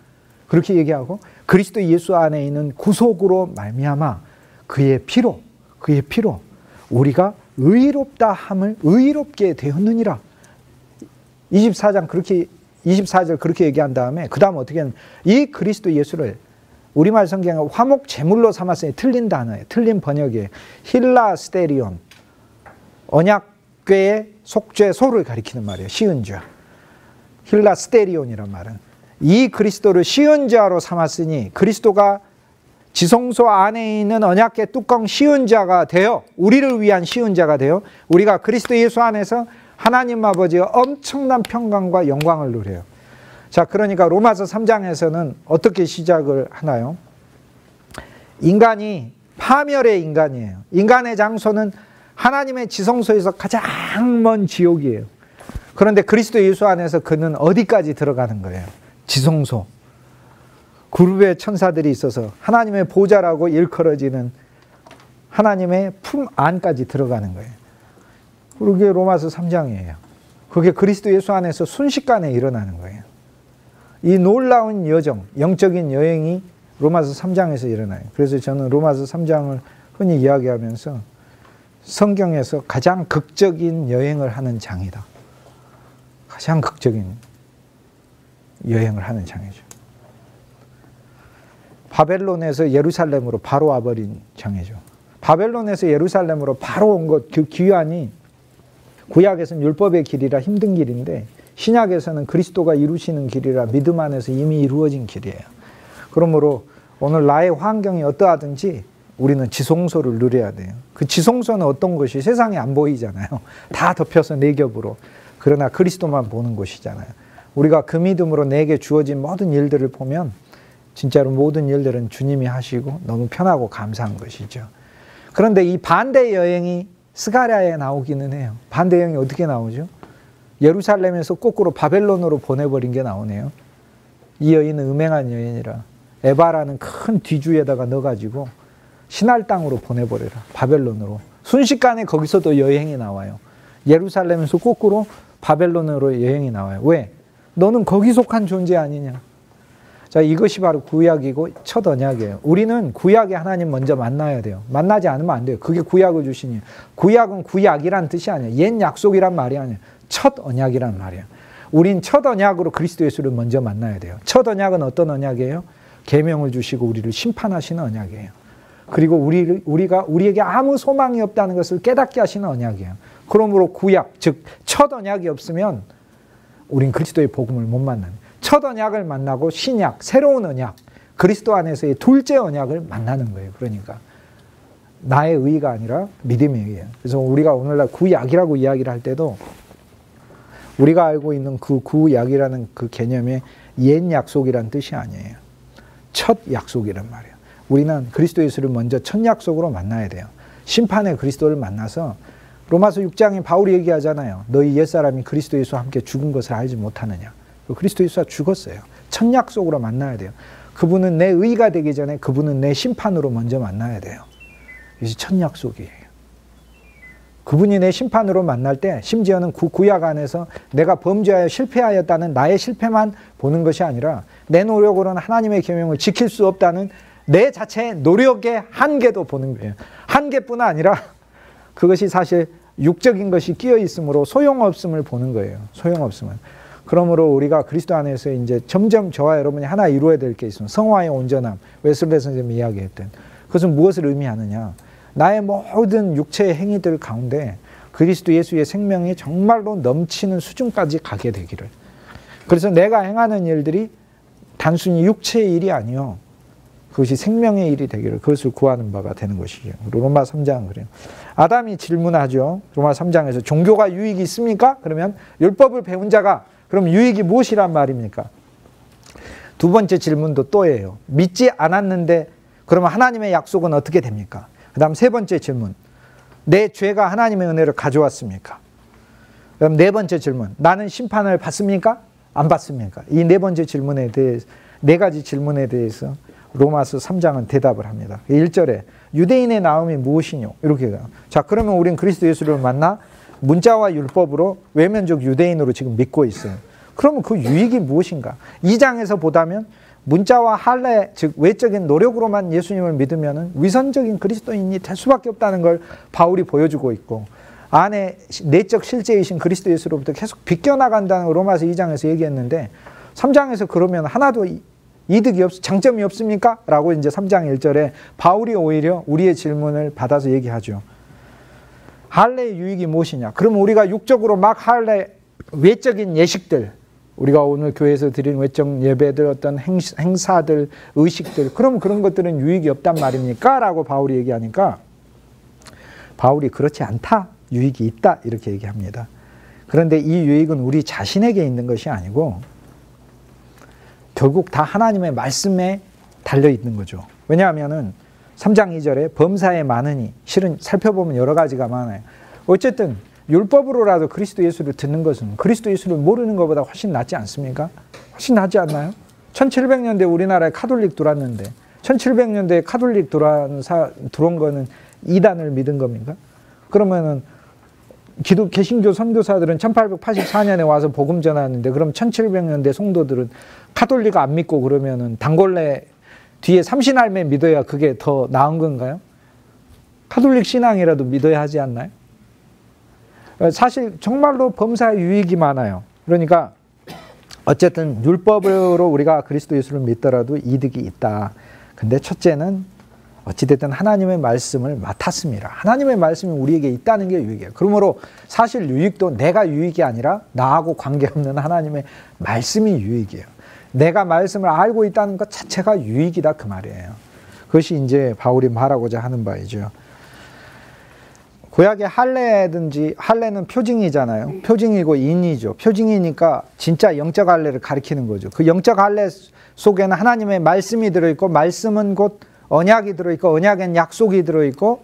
그렇게 얘기하고 그리스도 예수 안에 있는 구속으로 말미암아 그의 피로 우리가 의롭다 함을 의롭게 되었느니라. 24장 그렇게 24절 그렇게 얘기한 다음에 그 다음 어떻게 하는 이 그리스도 예수를 우리말 성경에 화목 제물로 삼았으니 틀린 단어예요. 틀린 번역이에요. 힐라스테리온. 언약궤의 속죄소를 가리키는 말이에요. 시은좌. 힐라스테리온이란 말은 이 그리스도를 시은좌로 삼았으니 그리스도가 지성소 안에 있는 언약궤 뚜껑 시은자가 되어 우리를 위한 시은자가 되어 우리가 그리스도 예수 안에서 하나님 아버지의 엄청난 평강과 영광을 누려요. 자, 그러니까 로마서 3장에서는 어떻게 시작을 하나요? 인간이 파멸의 인간이에요. 인간의 장소는 하나님의 지성소에서 가장 먼 지옥이에요. 그런데 그리스도 예수 안에서 그는 어디까지 들어가는 거예요? 지성소. 그룹의 천사들이 있어서 하나님의 보좌라고 일컬어지는 하나님의 품 안까지 들어가는 거예요. 그게 로마서 3장이에요. 그게 그리스도 예수 안에서 순식간에 일어나는 거예요. 이 놀라운 여정, 영적인 여행이 로마서 3장에서 일어나요. 그래서 저는 로마서 3장을 흔히 이야기하면서 성경에서 가장 극적인 여행을 하는 장이다. 가장 극적인 여행을 하는 장이죠. 바벨론에서 예루살렘으로 바로 와버린 장이죠. 바벨론에서 예루살렘으로 바로 온 것, 그 귀환이 구약에서는 율법의 길이라 힘든 길인데 신약에서는 그리스도가 이루시는 길이라 믿음 안에서 이미 이루어진 길이에요. 그러므로 오늘 나의 환경이 어떠하든지 우리는 지성소를 누려야 돼요. 그 지성소는 어떤 것이 세상에 안 보이잖아요. 다 덮여서 네 겹으로. 그러나 그리스도만 보는 곳이잖아요. 우리가 그 믿음으로 내게 주어진 모든 일들을 보면 진짜로 모든 일들은 주님이 하시고 너무 편하고 감사한 것이죠. 그런데 이 반대 여행이 스가랴에 나오기는 해요. 반대 여행이 어떻게 나오죠? 예루살렘에서 거꾸로 바벨론으로 보내버린 게 나오네요. 이 여인은 음행한 여인이라 에바라는 큰 뒤주에다가 넣어가지고 신할 땅으로 보내버려라. 바벨론으로. 순식간에 거기서도 여행이 나와요. 예루살렘에서 거꾸로 바벨론으로 여행이 나와요. 왜? 너는 거기 속한 존재 아니냐. 자, 이것이 바로 구약이고 첫 언약이에요. 우리는 구약의 하나님 먼저 만나야 돼요. 만나지 않으면 안 돼요. 그게 구약을 주시니. 구약은 구약이란 뜻이 아니에요. 옛 약속이란 말이 아니에요. 첫 언약이란 말이에요. 우린 첫 언약으로 그리스도 예수를 먼저 만나야 돼요. 첫 언약은 어떤 언약이에요? 계명을 주시고 우리를 심판하시는 언약이에요. 그리고 우리에게 아무 소망이 없다는 것을 깨닫게 하시는 언약이에요. 그러므로 구약, 즉 첫 언약이 없으면 우린 그리스도의 복음을 못 만나는. 첫 언약을 만나고 신약, 새로운 언약, 그리스도 안에서의 둘째 언약을 만나는 거예요. 그러니까 나의 의가 아니라 믿음의 의예요. 그래서 우리가 오늘날 구약이라고 이야기를 할 때도 우리가 알고 있는 그 구약이라는 그 개념의 옛 약속이란 뜻이 아니에요. 첫 약속이란 말이에요. 우리는 그리스도 예수를 먼저 첫 약속으로 만나야 돼요. 심판의 그리스도를 만나서 로마서 6장에 바울이 얘기하잖아요. 너희 옛사람이 그리스도 예수와 함께 죽은 것을 알지 못하느냐. 그리스도 예수가 죽었어요. 첫 약속으로 만나야 돼요. 그분은 내 의가 되기 전에 그분은 내 심판으로 먼저 만나야 돼요. 이것이 첫 약속이에요. 그분이 내 심판으로 만날 때 심지어는 구약 안에서 내가 범죄하여 실패하였다는 나의 실패만 보는 것이 아니라 내 노력으로는 하나님의 계명을 지킬 수 없다는 내 자체의 노력의 한계도 보는 거예요. 한계뿐 아니라 그것이 사실 육적인 것이 끼어 있으므로 소용없음을 보는 거예요. 소용없음을. 그러므로 우리가 그리스도 안에서 이제 점점 저와 여러분이 하나 이루어야 될 게 있습니다. 성화의 온전함, 웨슬레 선생님이 이야기했던 그것은 무엇을 의미하느냐. 나의 모든 육체의 행위들 가운데 그리스도 예수의 생명이 정말로 넘치는 수준까지 가게 되기를. 그래서 내가 행하는 일들이 단순히 육체의 일이 아니요. 그것이 생명의 일이 되기를 그것을 구하는 바가 되는 것이죠. 로마 3장은 그래요. 아담이 질문하죠. 로마 3장에서 종교가 유익이 있습니까? 그러면 율법을 배운 자가 그럼 유익이 무엇이란 말입니까? 두 번째 질문도 또예요. 믿지 않았는데 그러면 하나님의 약속은 어떻게 됩니까? 그 다음 세 번째 질문. 내 죄가 하나님의 은혜를 가져왔습니까? 그럼 네 번째 질문. 나는 심판을 받습니까? 안 받습니까? 이 네 번째 질문에 대해서 네 가지 질문에 대해서 로마서 3장은 대답을 합니다. 1절에 유대인의 나음이 무엇이뇨? 이렇게 해요. 자, 그러면 우린 그리스도 예수를 만나 문자와 율법으로 외면적 유대인으로 지금 믿고 있어요. 그러면 그 유익이 무엇인가? 2장에서 보다면 문자와 할례, 즉 외적인 노력으로만 예수님을 믿으면 위선적인 그리스도인이 될 수밖에 없다는 걸 바울이 보여주고 있고, 안에 내적 실제이신 그리스도 예수로부터 계속 비껴나간다는 걸 로마서 2장에서 얘기했는데 3장에서 그러면 하나도 장점이 없습니까? 라고 이제 3장 1절에 바울이 오히려 우리의 질문을 받아서 얘기하죠. 할례의 유익이 무엇이냐? 그럼 우리가 육적으로 막 할례 외적인 예식들, 우리가 오늘 교회에서 드리는 외적 예배들, 어떤 행사들, 의식들, 그럼 그런 것들은 유익이 없단 말입니까? 라고 바울이 얘기하니까 바울이 그렇지 않다, 유익이 있다 이렇게 얘기합니다. 그런데 이 유익은 우리 자신에게 있는 것이 아니고 결국 다 하나님의 말씀에 달려있는 거죠. 왜냐하면 3장 2절에 범사에 많으니, 실은 살펴보면 여러 가지가 많아요. 어쨌든 율법으로라도 그리스도 예수를 듣는 것은 그리스도 예수를 모르는 것보다 훨씬 낫지 않습니까? 훨씬 낫지 않나요? 1700년대 우리나라에 카톨릭 들어왔는데 1700년대에 카톨릭 들어온 거는 이단을 믿은 겁니까? 그러면은 개신교 선교사들은 1884년에 와서 복음 전하는데 그럼 1700년대 성도들은 카톨릭 안 믿고 그러면은 단골레 뒤에 삼신할매 믿어야 그게 더 나은 건가요? 카톨릭 신앙이라도 믿어야 하지 않나요? 사실 정말로 범사에 유익이 많아요. 그러니까 어쨌든 율법으로 우리가 그리스도 예수를 믿더라도 이득이 있다. 근데 첫째는 어찌됐든 하나님의 말씀을 맡았습니다. 하나님의 말씀이 우리에게 있다는 게 유익이에요. 그러므로 사실 유익도 내가 유익이 아니라 나하고 관계없는 하나님의 말씀이 유익이에요. 내가 말씀을 알고 있다는 것 자체가 유익이다 그 말이에요. 그것이 이제 바울이 말하고자 하는 바이죠. 구약의 할례는 표징이잖아요. 표징이고 인이죠. 표징이니까 진짜 영적 할례를 가리키는 거죠. 그 영적 할례 속에는 하나님의 말씀이 들어있고, 말씀은 곧 언약이 들어있고, 언약엔 약속이 들어있고,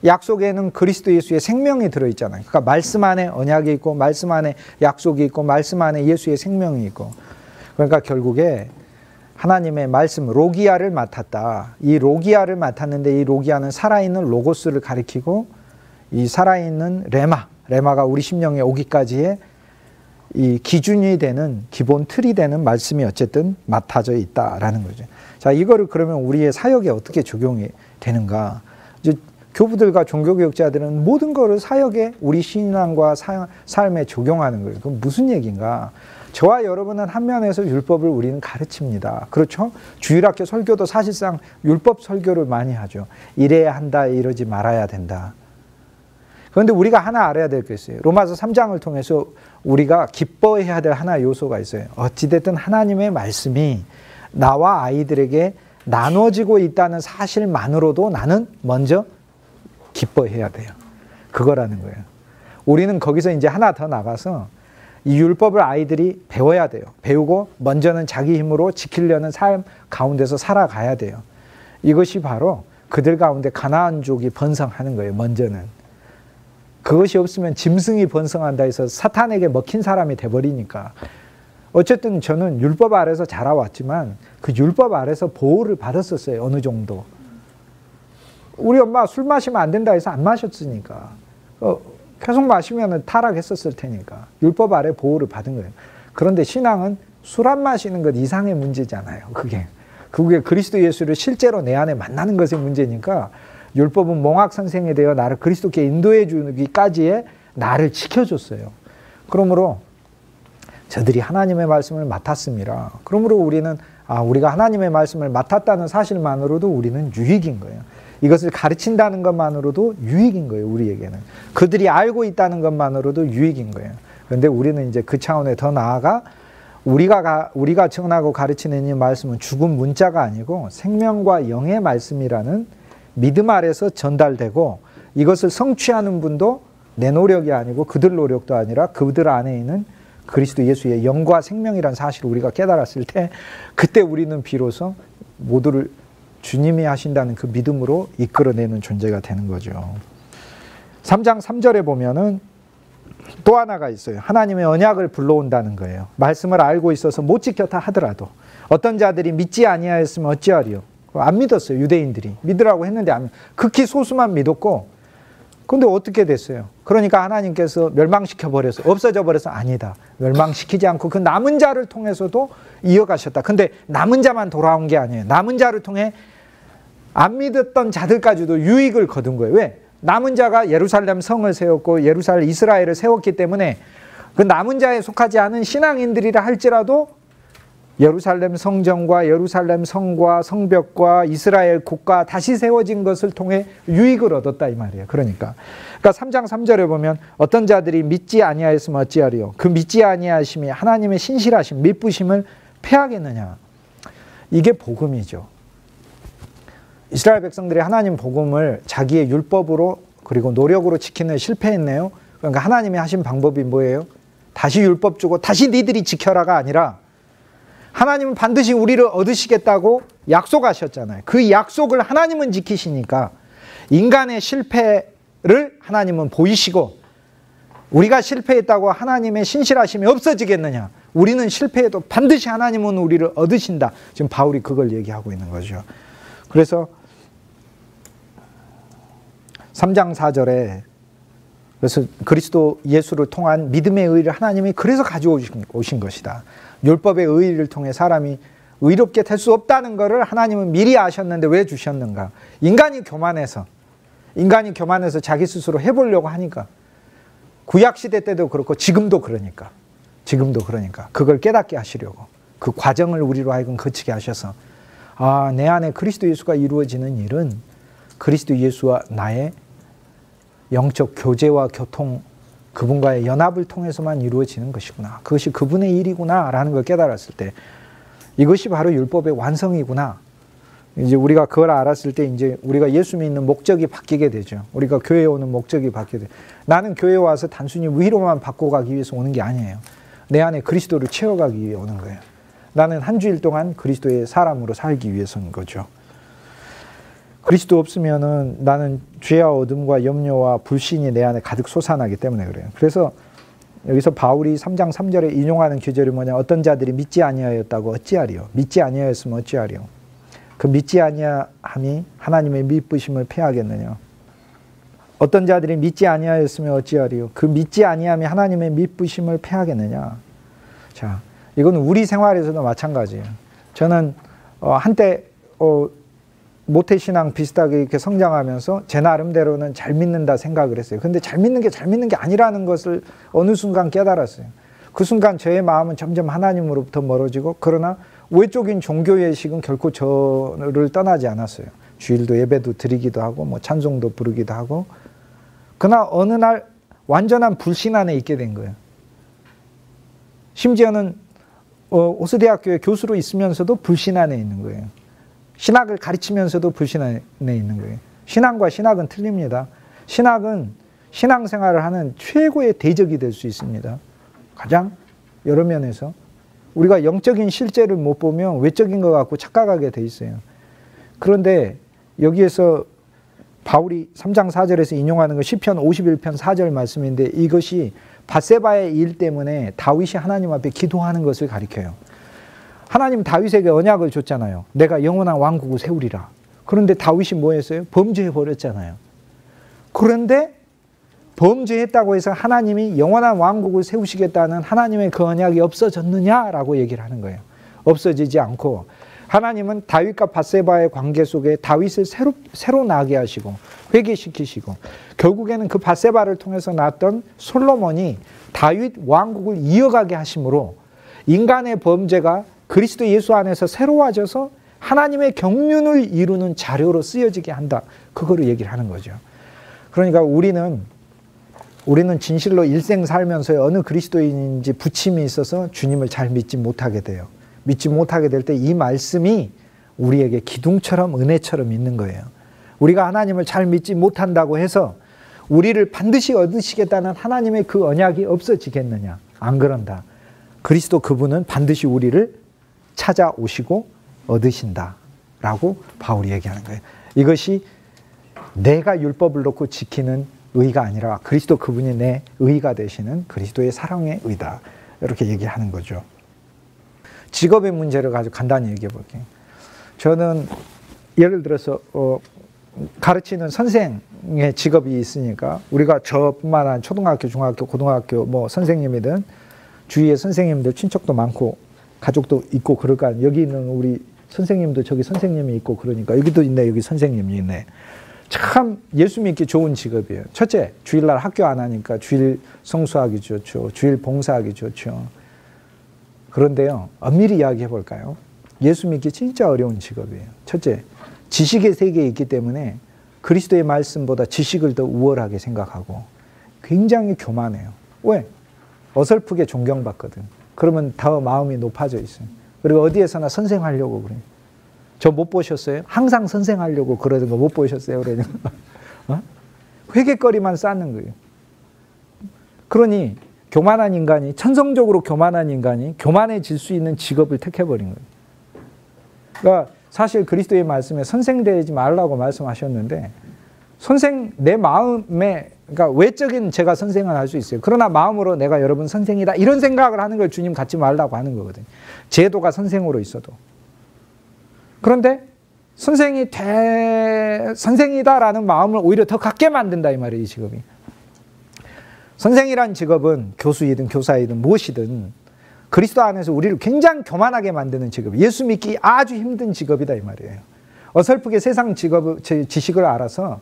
약속에는 그리스도 예수의 생명이 들어있잖아요. 그러니까 말씀 안에 언약이 있고, 말씀 안에 약속이 있고, 말씀 안에 예수의 생명이 있고. 그러니까 결국에 하나님의 말씀 로기아를 맡았다. 이 로기아를 맡았는데 이 로기아는 살아있는 로고스를 가리키고, 이 살아있는 레마가 우리 심령에 오기까지의 이 기준이 되는, 기본 틀이 되는 말씀이 어쨌든 맡아져 있다라는 거죠. 자, 이거를 그러면 우리의 사역에 어떻게 적용이 되는가? 이제 교부들과 종교개혁자들은 모든 거를 사역에, 우리 신앙과 삶에 적용하는 거예요. 그럼 무슨 얘기인가? 저와 여러분은 한 면에서 율법을 우리는 가르칩니다. 그렇죠? 주일학교 설교도 사실상 율법 설교를 많이 하죠. 이래야 한다, 이러지 말아야 된다. 그런데 우리가 하나 알아야 될 게 있어요. 로마서 3장을 통해서 우리가 기뻐해야 될 하나의 요소가 있어요. 어찌됐든 하나님의 말씀이 나와 아이들에게 나눠지고 있다는 사실만으로도 나는 먼저 기뻐해야 돼요. 그거라는 거예요. 우리는 거기서 이제 하나 더 나가서 이 율법을 아이들이 배워야 돼요. 배우고 먼저는 자기 힘으로 지키려는 삶 가운데서 살아가야 돼요. 이것이 바로 그들 가운데 가나안족이 번성하는 거예요. 먼저는. 그것이 없으면 짐승이 번성한다 해서 사탄에게 먹힌 사람이 돼버리니까. 어쨌든 저는 율법 아래서 자라왔지만 그 율법 아래서 보호를 받았었어요. 어느 정도. 우리 엄마 술 마시면 안 된다 해서 안 마셨으니까. 계속 마시면 타락했었을 테니까. 율법 아래 보호를 받은 거예요. 그런데 신앙은 술 안 마시는 것 이상의 문제잖아요. 그게 그리스도 예수를 실제로 내 안에 만나는 것의 문제니까 율법은 몽학 선생이 되어 나를 그리스도께 인도해 주기까지의 나를 지켜줬어요. 그러므로 저들이 하나님의 말씀을 맡았습니다. 그러므로 우리는 우리가 하나님의 말씀을 맡았다는 사실만으로도 우리는 유익인 거예요. 이것을 가르친다는 것만으로도 유익인 거예요. 우리에게는. 그들이 알고 있다는 것만으로도 유익인 거예요. 그런데 우리는 이제 그 차원에 더 나아가 우리가 전하고 가르치는 이 말씀은 죽은 문자가 아니고 생명과 영의 말씀이라는 믿음 아래서 전달되고, 이것을 성취하는 분도 내 노력이 아니고 그들 노력도 아니라 그들 안에 있는 그리스도 예수의 영과 생명이라는 사실을 우리가 깨달았을 때, 그때 우리는 비로소 모두를 주님이 하신다는 그 믿음으로 이끌어내는 존재가 되는 거죠. 3장 3절에 보면은 또 하나가 있어요. 하나님의 언약을 불러온다는 거예요. 말씀을 알고 있어서 못 지켰다 하더라도 어떤 자들이 믿지 아니하였으면 어찌하리요? 안 믿었어요. 유대인들이 믿으라고 했는데 극히 소수만 믿었고, 근데 어떻게 됐어요? 그러니까 하나님께서 멸망시켜 버려서, 없어져 버려서 아니다. 멸망시키지 않고 그 남은 자를 통해서도 이어가셨다. 근데 남은 자만 돌아온 게 아니에요. 남은 자를 통해 안 믿었던 자들까지도 유익을 거둔 거예요. 왜? 남은 자가 예루살렘 성을 세웠고 예루살렘 이스라엘을 세웠기 때문에 그 남은 자에 속하지 않은 신앙인들이라 할지라도 예루살렘 성전과 예루살렘 성과 성벽과 이스라엘 국가 다시 세워진 것을 통해 유익을 얻었다 이 말이에요. 그러니까 3장 3절에 보면 어떤 자들이 믿지 아니하였으면 어찌하리요. 그 믿지 아니하심이 하나님의 신실하심 미쁘심을 패하겠느냐. 이게 복음이죠. 이스라엘 백성들이 하나님 복음을 자기의 율법으로 그리고 노력으로 지키는 실패했네요. 그러니까 하나님이 하신 방법이 뭐예요? 다시 율법 주고 다시 니들이 지켜라가 아니라 하나님은 반드시 우리를 얻으시겠다고 약속하셨잖아요. 그 약속을 하나님은 지키시니까 인간의 실패를 하나님은 보이시고 우리가 실패했다고 하나님의 신실하심이 없어지겠느냐. 우리는 실패해도 반드시 하나님은 우리를 얻으신다. 지금 바울이 그걸 얘기하고 있는 거죠. 그래서 3장 4절에 그래서 그리스도 예수를 통한 믿음의 의를 하나님이 그래서 가져오신 것이다. 율법의 의를 통해 사람이 의롭게 될 수 없다는 것을 하나님은 미리 아셨는데 왜 주셨는가? 인간이 교만해서 자기 스스로 해보려고 하니까. 구약시대 때도 그렇고 지금도 그러니까 그걸 깨닫게 하시려고 그 과정을 우리로 하여금 거치게 하셔서 내 안에 그리스도 예수가 이루어지는 일은 그리스도 예수와 나의 영적 교제와 교통, 그분과의 연합을 통해서만 이루어지는 것이구나. 그것이 그분의 일이구나 라는 걸 깨달았을 때 이것이 바로 율법의 완성이구나. 이제 우리가 그걸 알았을 때 이제 우리가 예수 믿는 목적이 바뀌게 되죠. 우리가 교회에 오는 목적이 바뀌게 돼요. 나는 교회에 와서 단순히 위로만 받고 가기 위해서 오는 게 아니에요. 내 안에 그리스도를 채워가기 위해 오는 거예요. 나는 한 주일 동안 그리스도의 사람으로 살기 위해서인 거죠. 그리스도 없으면은 나는 죄와 어둠과 염려와 불신이 내 안에 가득 솟아나기 때문에 그래요. 그래서 여기서 바울이 3장 3절에 인용하는 구절이 뭐냐. 어떤 자들이 믿지 아니하였다고 어찌하리요. 믿지 아니하였으면 어찌하리요. 그 믿지 아니함이 하나님의 미쁘심을 패하겠느냐. 어떤 자들이 믿지 아니하였으면 어찌하리요. 그 믿지 아니함이 하나님의 미쁘심을 패하겠느냐. 자, 이건 우리 생활에서도 마찬가지예요. 저는 한때 모태신앙 비슷하게 이렇게 성장하면서 제 나름대로는 잘 믿는다 생각을 했어요. 근데 잘 믿는 게 아니라는 것을 어느 순간 깨달았어요. 그 순간 저의 마음은 점점 하나님으로부터 멀어지고 그러나 외적인 종교의식은 결코 저를 떠나지 않았어요. 주일도 예배도 드리기도 하고 뭐 찬송도 부르기도 하고 그러나 어느 날 완전한 불신 안에 있게 된 거예요. 심지어는 오스대학교에 교수로 있으면서도 불신 안에 있는 거예요. 신학을 가르치면서도 불신 안에 있는 거예요. 신앙과 신학은 틀립니다. 신학은 신앙생활을 하는 최고의 대적이 될 수 있습니다. 가장 여러 면에서 우리가 영적인 실제를 못 보면 외적인 것 갖고 착각하게 돼 있어요. 그런데 여기에서 바울이 3장 4절에서 인용하는 거 시편 51편 4절 말씀인데 이것이 밧세바의 일 때문에 다윗이 하나님 앞에 기도하는 것을 가리켜요. 하나님 다윗에게 언약을 줬잖아요. 내가 영원한 왕국을 세우리라. 그런데 다윗이 뭐 했어요? 범죄해버렸잖아요. 그런데 범죄했다고 해서 하나님이 영원한 왕국을 세우시겠다는 하나님의 그 언약이 없어졌느냐라고 얘기를 하는 거예요. 없어지지 않고 하나님은 다윗과 밧세바의 관계 속에 다윗을 새로 나게 하시고 회개시키시고 결국에는 그 밧세바를 통해서 낳았던 솔로몬이 다윗 왕국을 이어가게 하심으로 인간의 범죄가 그리스도 예수 안에서 새로워져서 하나님의 경륜을 이루는 자료로 쓰여지게 한다. 그거를 얘기를 하는 거죠. 그러니까 우리는 진실로 일생 살면서 어느 그리스도인인지 부침이 있어서 주님을 잘 믿지 못하게 돼요. 믿지 못하게 될 때 이 말씀이 우리에게 기둥처럼 은혜처럼 있는 거예요. 우리가 하나님을 잘 믿지 못한다고 해서 우리를 반드시 얻으시겠다는 하나님의 그 언약이 없어지겠느냐. 안 그런다. 그리스도 그분은 반드시 우리를 찾아오시고 얻으신다라고 바울이 얘기하는 거예요. 이것이 내가 율법을 놓고 지키는 의가 아니라 그리스도 그분이 내 의가 되시는 그리스도의 사랑의 의다. 이렇게 얘기하는 거죠. 직업의 문제를 가지고 간단히 얘기해 볼게요. 저는 예를 들어서 가르치는 선생의 직업이 있으니까 우리가 저뿐만 아니라 초등학교, 중학교, 고등학교 뭐 선생님이든 주위에 선생님들 친척도 많고 가족도 있고 그럴까. 여기 있는 우리 선생님도 저기 선생님이 있고 그러니까 여기도 있네, 여기 선생님이 있네. 참 예수 믿기 좋은 직업이에요. 첫째, 주일날 학교 안 하니까 주일 성수하기 좋죠. 주일 봉사하기 좋죠. 그런데요, 엄밀히 이야기해 볼까요? 예수 믿기 진짜 어려운 직업이에요. 첫째, 지식의 세계에 있기 때문에 그리스도의 말씀보다 지식을 더 우월하게 생각하고 굉장히 교만해요. 왜? 어설프게 존경받거든. 그러면 더 마음이 높아져 있어요. 그리고 어디에서나 선생하려고 그래요. 저 못 보셨어요? 항상 선생하려고 그러는 거 못 보셨어요? 그러니까 회개거리만 쌓는 거예요. 그러니 교만한 인간이, 천성적으로 교만한 인간이 교만해질 수 있는 직업을 택해버린 거예요. 그러니까 사실 그리스도의 말씀에 선생 되지 말라고 말씀하셨는데, 선생, 내 마음에, 그러니까 외적인 제가 선생을 할 수 있어요. 그러나 마음으로 내가 여러분 선생이다, 이런 생각을 하는 걸 주님 갖지 말라고 하는 거거든요. 제도가 선생으로 있어도. 그런데 선생이다라는 마음을 오히려 더 갖게 만든다, 이 말이에요, 이 직업이. 선생이란 직업은 교수이든 교사이든 무엇이든 그리스도 안에서 우리를 굉장히 교만하게 만드는 직업, 예수 믿기 아주 힘든 직업이다, 이 말이에요. 어설프게 세상 지식을 알아서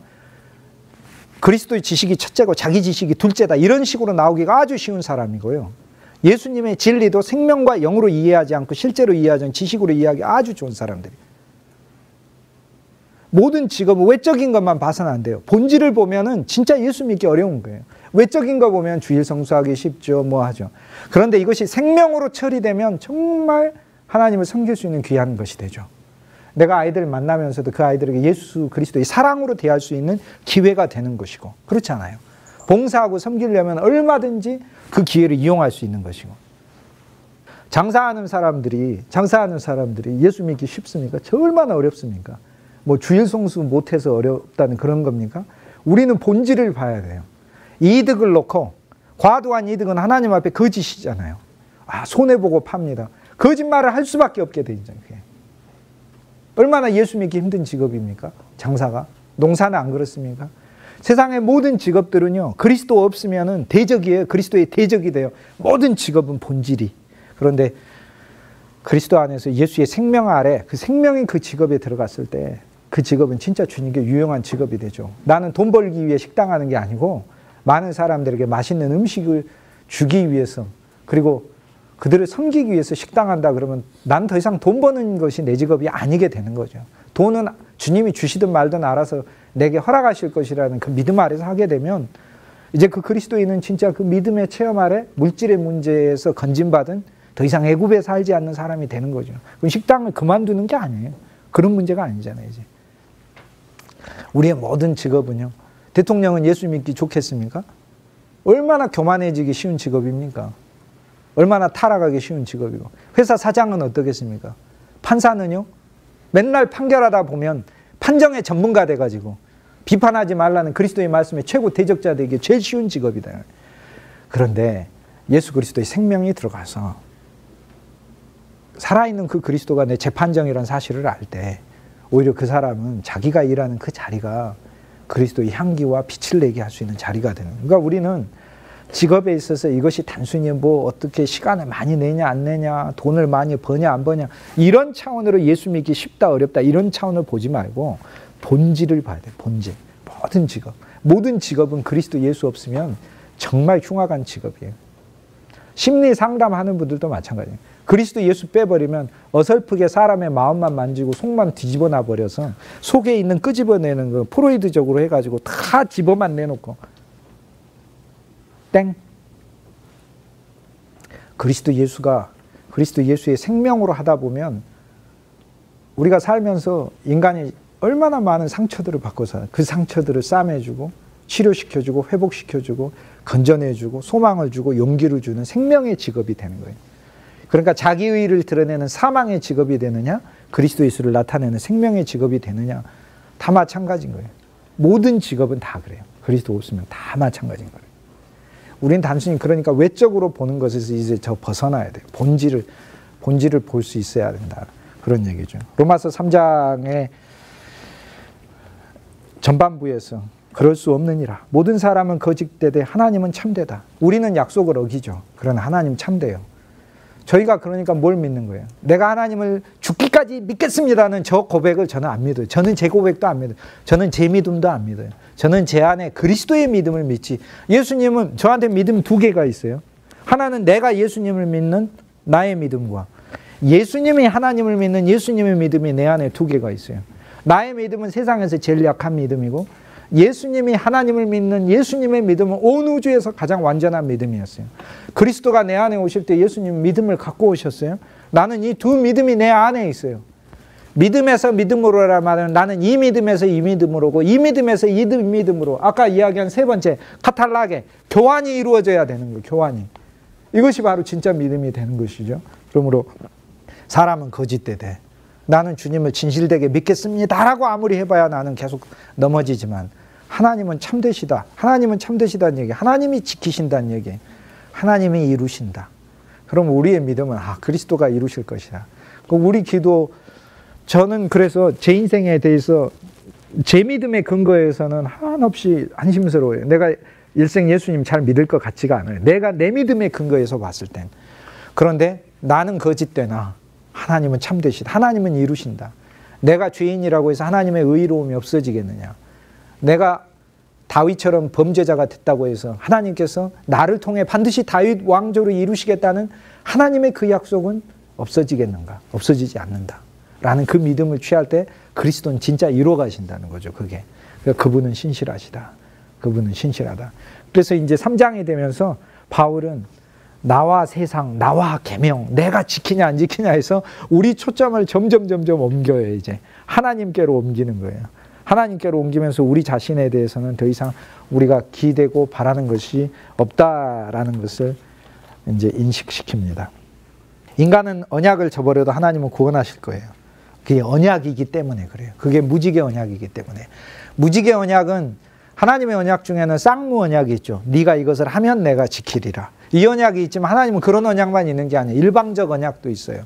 그리스도의 지식이 첫째고 자기 지식이 둘째다, 이런 식으로 나오기가 아주 쉬운 사람이고요. 예수님의 진리도 생명과 영으로 이해하지 않고 실제로 이해하지 않고 지식으로 이해하기 아주 좋은 사람들이에요. 모든 직업은 외적인 것만 봐서는 안 돼요. 본질을 보면은 진짜 예수 믿기 어려운 거예요. 외적인 거 보면 주일 성수하기 쉽죠, 뭐 하죠. 그런데 이것이 생명으로 처리되면 정말 하나님을 섬길 수 있는 귀한 것이 되죠. 내가 아이들을 만나면서도 그 아이들에게 예수 그리스도의 사랑으로 대할 수 있는 기회가 되는 것이고, 그렇지 않아요? 봉사하고 섬기려면 얼마든지 그 기회를 이용할 수 있는 것이고. 장사하는 사람들이 예수 믿기 쉽습니까? 저 얼마나 어렵습니까? 뭐 주일 성수 못해서 어렵다는 그런 겁니까? 우리는 본질을 봐야 돼요. 이득을 놓고, 과도한 이득은 하나님 앞에 거짓이잖아요. 손해보고 팝니다. 거짓말을 할 수밖에 없게 되죠. 얼마나 예수 믿기 힘든 직업입니까? 장사가. 농사는 안 그렇습니까? 세상의 모든 직업들은요, 그리스도 없으면은 대적이에요. 그리스도의 대적이 돼요. 모든 직업은 본질이. 그런데 그리스도 안에서 예수의 생명 아래, 그 생명이 그 직업에 들어갔을 때 그 직업은 진짜 주님께 유용한 직업이 되죠. 나는 돈 벌기 위해 식당하는 게 아니고 많은 사람들에게 맛있는 음식을 주기 위해서, 그리고 그들을 섬기기 위해서 식당한다 그러면 난 더 이상 돈 버는 것이 내 직업이 아니게 되는 거죠. 돈은 주님이 주시든 말든 알아서 내게 허락하실 것이라는 그 믿음 아래서 하게 되면 이제 그 그리스도인은 진짜 그 믿음의 체험 아래 물질의 문제에서 건진받은 더 이상 애굽에 살지 않는 사람이 되는 거죠. 그럼 식당을 그만두는 게 아니에요. 그런 문제가 아니잖아요, 이제. 우리의 모든 직업은요. 대통령은 예수 믿기 좋겠습니까? 얼마나 교만해지기 쉬운 직업입니까? 얼마나 타락하기 쉬운 직업이고. 회사 사장은 어떻겠습니까? 판사는요. 맨날 판결하다 보면 판정의 전문가 돼가지고 비판하지 말라는 그리스도의 말씀에 최고 대적자 되기 제일 쉬운 직업이다. 그런데 예수 그리스도의 생명이 들어가서 살아있는 그 그리스도가 내 재판정이라는 사실을 알 때 오히려 그 사람은 자기가 일하는 그 자리가 그리스도의 향기와 빛을 내게 할 수 있는 자리가 되는. 그러니까 우리는 직업에 있어서 이것이 단순히 뭐 어떻게 시간을 많이 내냐 안 내냐, 돈을 많이 버냐 안 버냐, 이런 차원으로 예수 믿기 쉽다 어렵다 이런 차원을 보지 말고 본질을 봐야 돼요. 본질. 모든 직업은 그리스도 예수 없으면 정말 흉악한 직업이에요. 심리 상담하는 분들도 마찬가지예요. 그리스도 예수 빼버리면 어설프게 사람의 마음만 만지고 속만 뒤집어 놔버려서 속에 있는 끄집어내는 거 프로이드적으로 해가지고 다 집어만 내놓고 땡. 그리스도 예수의 생명으로 하다 보면 우리가 살면서 인간이 얼마나 많은 상처들을 받고 살아요. 그 상처들을 싸매주고 치료시켜주고 회복시켜주고 건져내주고 소망을 주고 용기를 주는 생명의 직업이 되는 거예요. 그러니까 자기의를 드러내는 사망의 직업이 되느냐, 그리스도 예수를 나타내는 생명의 직업이 되느냐, 다 마찬가지인 거예요. 모든 직업은 다 그래요. 그리스도 없으면 다 마찬가지인 거예요. 우리는 단순히 그러니까 외적으로 보는 것에서 이제 저 벗어나야 돼요. 본질을 볼 수 있어야 된다. 그런 얘기죠. 로마서 3장에 전반부에서 그럴 수 없느니라. 모든 사람은 거짓되되 하나님은 참되다. 우리는 약속을 어기죠. 그러나 하나님 참돼요. 저희가 그러니까 뭘 믿는 거예요? 내가 하나님을 죽기까지 믿겠습니다는 저 고백을 저는 안 믿어요. 저는 제 고백도 안 믿어요. 저는 제 믿음도 안 믿어요. 저는 제 안에 그리스도의 믿음을 믿지. 예수님은 저한테 믿음 두 개가 있어요. 하나는 내가 예수님을 믿는 나의 믿음과 예수님이 하나님을 믿는 예수님의 믿음이 내 안에 두 개가 있어요. 나의 믿음은 세상에서 제일 약한 믿음이고 예수님이 하나님을 믿는 예수님의 믿음은 온 우주에서 가장 완전한 믿음이었어요. 그리스도가 내 안에 오실 때 예수님 믿음을 갖고 오셨어요. 나는 이 두 믿음이 내 안에 있어요. 믿음에서 믿음으로라 말하면 나는 이 믿음에서 이 믿음으로고 이 믿음에서 이 믿음으로 아까 이야기한 세 번째 카탈라게 교환이 이루어져야 되는 거예요. 교환이. 이것이 바로 진짜 믿음이 되는 것이죠. 그러므로 사람은 거짓되되 나는 주님을 진실되게 믿겠습니다라고 아무리 해봐야 나는 계속 넘어지지만 하나님은 참되시다. 하나님은 참되시다는 얘기. 하나님이 지키신다는 얘기. 하나님이 이루신다. 그럼 우리의 믿음은 그리스도가 이루실 것이다. 우리 기도 저는 그래서 제 인생에 대해서 제 믿음의 근거에서는 한없이 안심스러워요. 내가 일생 예수님 잘 믿을 것 같지가 않아요. 내가 내 믿음의 근거에서 봤을 땐. 그런데 나는 거짓되나 하나님은 참되시다. 하나님은 이루신다. 내가 죄인이라고 해서 하나님의 의로움이 없어지겠느냐. 내가 다윗처럼 범죄자가 됐다고 해서 하나님께서 나를 통해 반드시 다윗 왕조를 이루시겠다는 하나님의 그 약속은 없어지겠는가? 없어지지 않는다. 라는 그 믿음을 취할 때 그리스도는 진짜 이루어 가신다는 거죠. 그게. 그분은 신실하시다. 그분은 신실하다. 그래서 이제 3장이 되면서 바울은 나와 세상, 나와 계명, 내가 지키냐 안 지키냐 해서 우리 초점을 점점 옮겨요. 이제 하나님께로 옮기는 거예요. 하나님께로 옮기면서 우리 자신에 대해서는 더 이상 우리가 기대고 바라는 것이 없다라는 것을 이제 인식시킵니다. 인간은 언약을 저버려도 하나님은 구원하실 거예요. 그게 언약이기 때문에 그래요. 그게 무지개 언약이기 때문에. 무지개 언약은 하나님의 언약 중에는 쌍무 언약이 있죠. 네가 이것을 하면 내가 지키리라. 이 언약이 있지만 하나님은 그런 언약만 있는 게 아니에요. 일방적 언약도 있어요.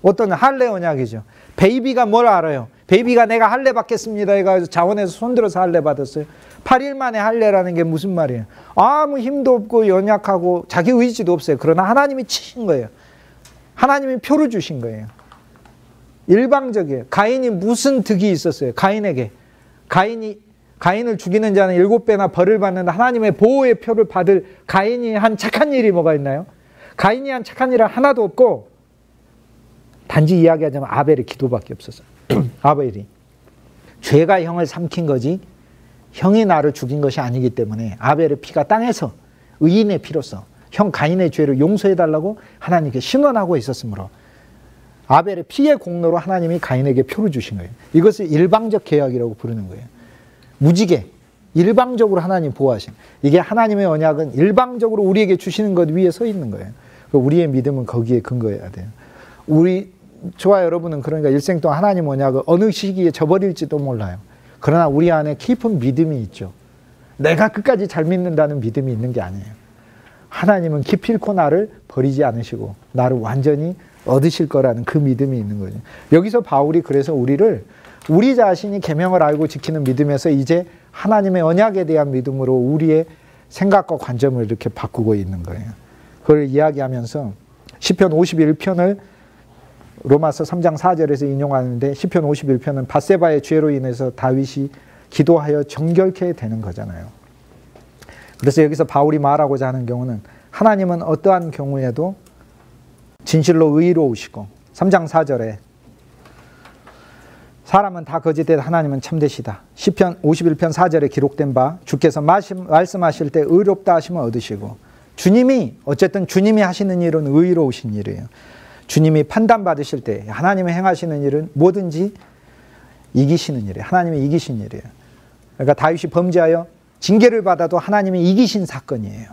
어떤 할례 언약이죠. 베이비가 뭘 알아요? 베이비가 내가 할례 받겠습니다 해가지고 자원에서 손들어서 할례 받았어요. 8일 만에 할례라는 게 무슨 말이에요? 아무 힘도 없고 연약하고 자기 의지도 없어요. 그러나 하나님이 치신 거예요. 하나님이 표를 주신 거예요. 일방적이에요. 가인이 무슨 득이 있었어요? 가인에게. 가인을 죽이는 자는 7배나 벌을 받는다. 하나님의 보호의 표를 받을 가인이 한 착한 일이 뭐가 있나요? 가인이 한 착한 일은 하나도 없고 단지 이야기하자면 아벨의 기도밖에 없었어요. 아벨이. 죄가 형을 삼킨 거지 형이 나를 죽인 것이 아니기 때문에 아벨의 피가 땅에서 의인의 피로서 형 가인의 죄를 용서해달라고 하나님께 신원하고 있었으므로 아벨의 피의 공로로 하나님이 가인에게 표를 주신 거예요. 이것을 일방적 계약이라고 부르는 거예요. 무지개, 일방적으로 하나님 보호하신. 이게 하나님의 언약은 일방적으로 우리에게 주시는 것 위에 서 있는 거예요. 우리의 믿음은 거기에 근거해야 돼요. 저와 여러분은 그러니까 일생 동안 하나님 언약을 어느 시기에 저버릴지도 몰라요. 그러나 우리 안에 깊은 믿음이 있죠. 내가 끝까지 잘 믿는다는 믿음이 있는 게 아니에요. 하나님은 기필코 나를 버리지 않으시고 나를 완전히 얻으실 거라는 그 믿음이 있는 거죠. 여기서 바울이 그래서 우리 자신이 계명을 알고 지키는 믿음에서 이제 하나님의 언약에 대한 믿음으로 우리의 생각과 관점을 이렇게 바꾸고 있는 거예요. 그걸 이야기하면서 시편 51편을 로마서 3장 4절에서 인용하는데 시편 51편은 밧세바의 죄로 인해서 다윗이 기도하여 정결케 되는 거잖아요. 그래서 여기서 바울이 말하고자 하는 경우는 하나님은 어떠한 경우에도 진실로 의로우시고 3장 4절에 사람은 다 거짓되되 하나님은 참되시다. 시편 51편 4절에 기록된 바 주께서 말씀하실 때 의롭다 하시면 얻으시고 주님이 하시는 일은 의로우신 일이에요. 주님이 판단받으실 때 하나님이 행하시는 일은 뭐든지 이기시는 일이에요. 하나님이 이기신 일이에요. 그러니까 다윗이 범죄하여 징계를 받아도 하나님이 이기신 사건이에요.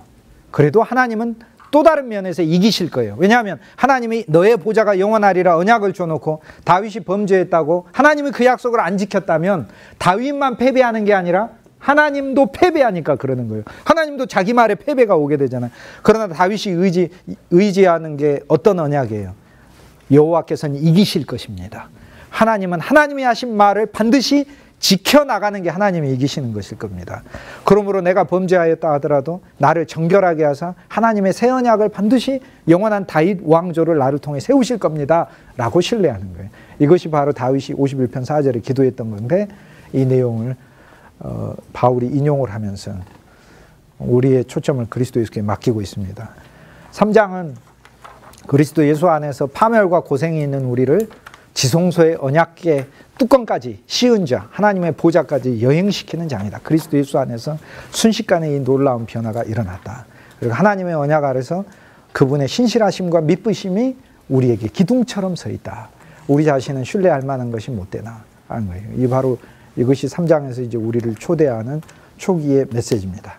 그래도 하나님은 또 다른 면에서 이기실 거예요. 왜냐하면 하나님이 너의 보좌가 영원하리라 언약을 줘놓고 다윗이 범죄했다고 하나님이 그 약속을 안 지켰다면 다윗만 패배하는 게 아니라 하나님도 패배하니까 그러는 거예요. 하나님도 자기 말에 패배가 오게 되잖아요. 그러나 다윗이 의지하는 게 어떤 언약이에요? 여호와께서는 이기실 것입니다. 하나님은 하나님이 하신 말을 반드시 지켜나가는 게 하나님이 이기시는 것일 겁니다. 그러므로 내가 범죄하였다 하더라도 나를 정결하게 하사 하나님의 새 언약을 반드시 영원한 다윗 왕조를 나를 통해 세우실 겁니다 라고 신뢰하는 거예요. 이것이 바로 다윗이 51편 4절에 기도했던 건데, 이 내용을 바울이 인용을 하면서 우리의 초점을 그리스도 예수께 맡기고 있습니다. 3장은 그리스도 예수 안에서 파멸과 고생이 있는 우리를 지성소의 언약궤 뚜껑까지 씌운 자, 하나님의 보좌까지 여행시키는 장이다. 그리스도 예수 안에서 순식간에 이 놀라운 변화가 일어났다. 그리고 하나님의 언약 아래서 그분의 신실하심과 믿으심이 우리에게 기둥처럼 서 있다. 우리 자신은 신뢰할 만한 것이 못 되나 하는 거예요. 이 바로 이것이 3장에서 이제 우리를 초대하는 초기의 메시지입니다.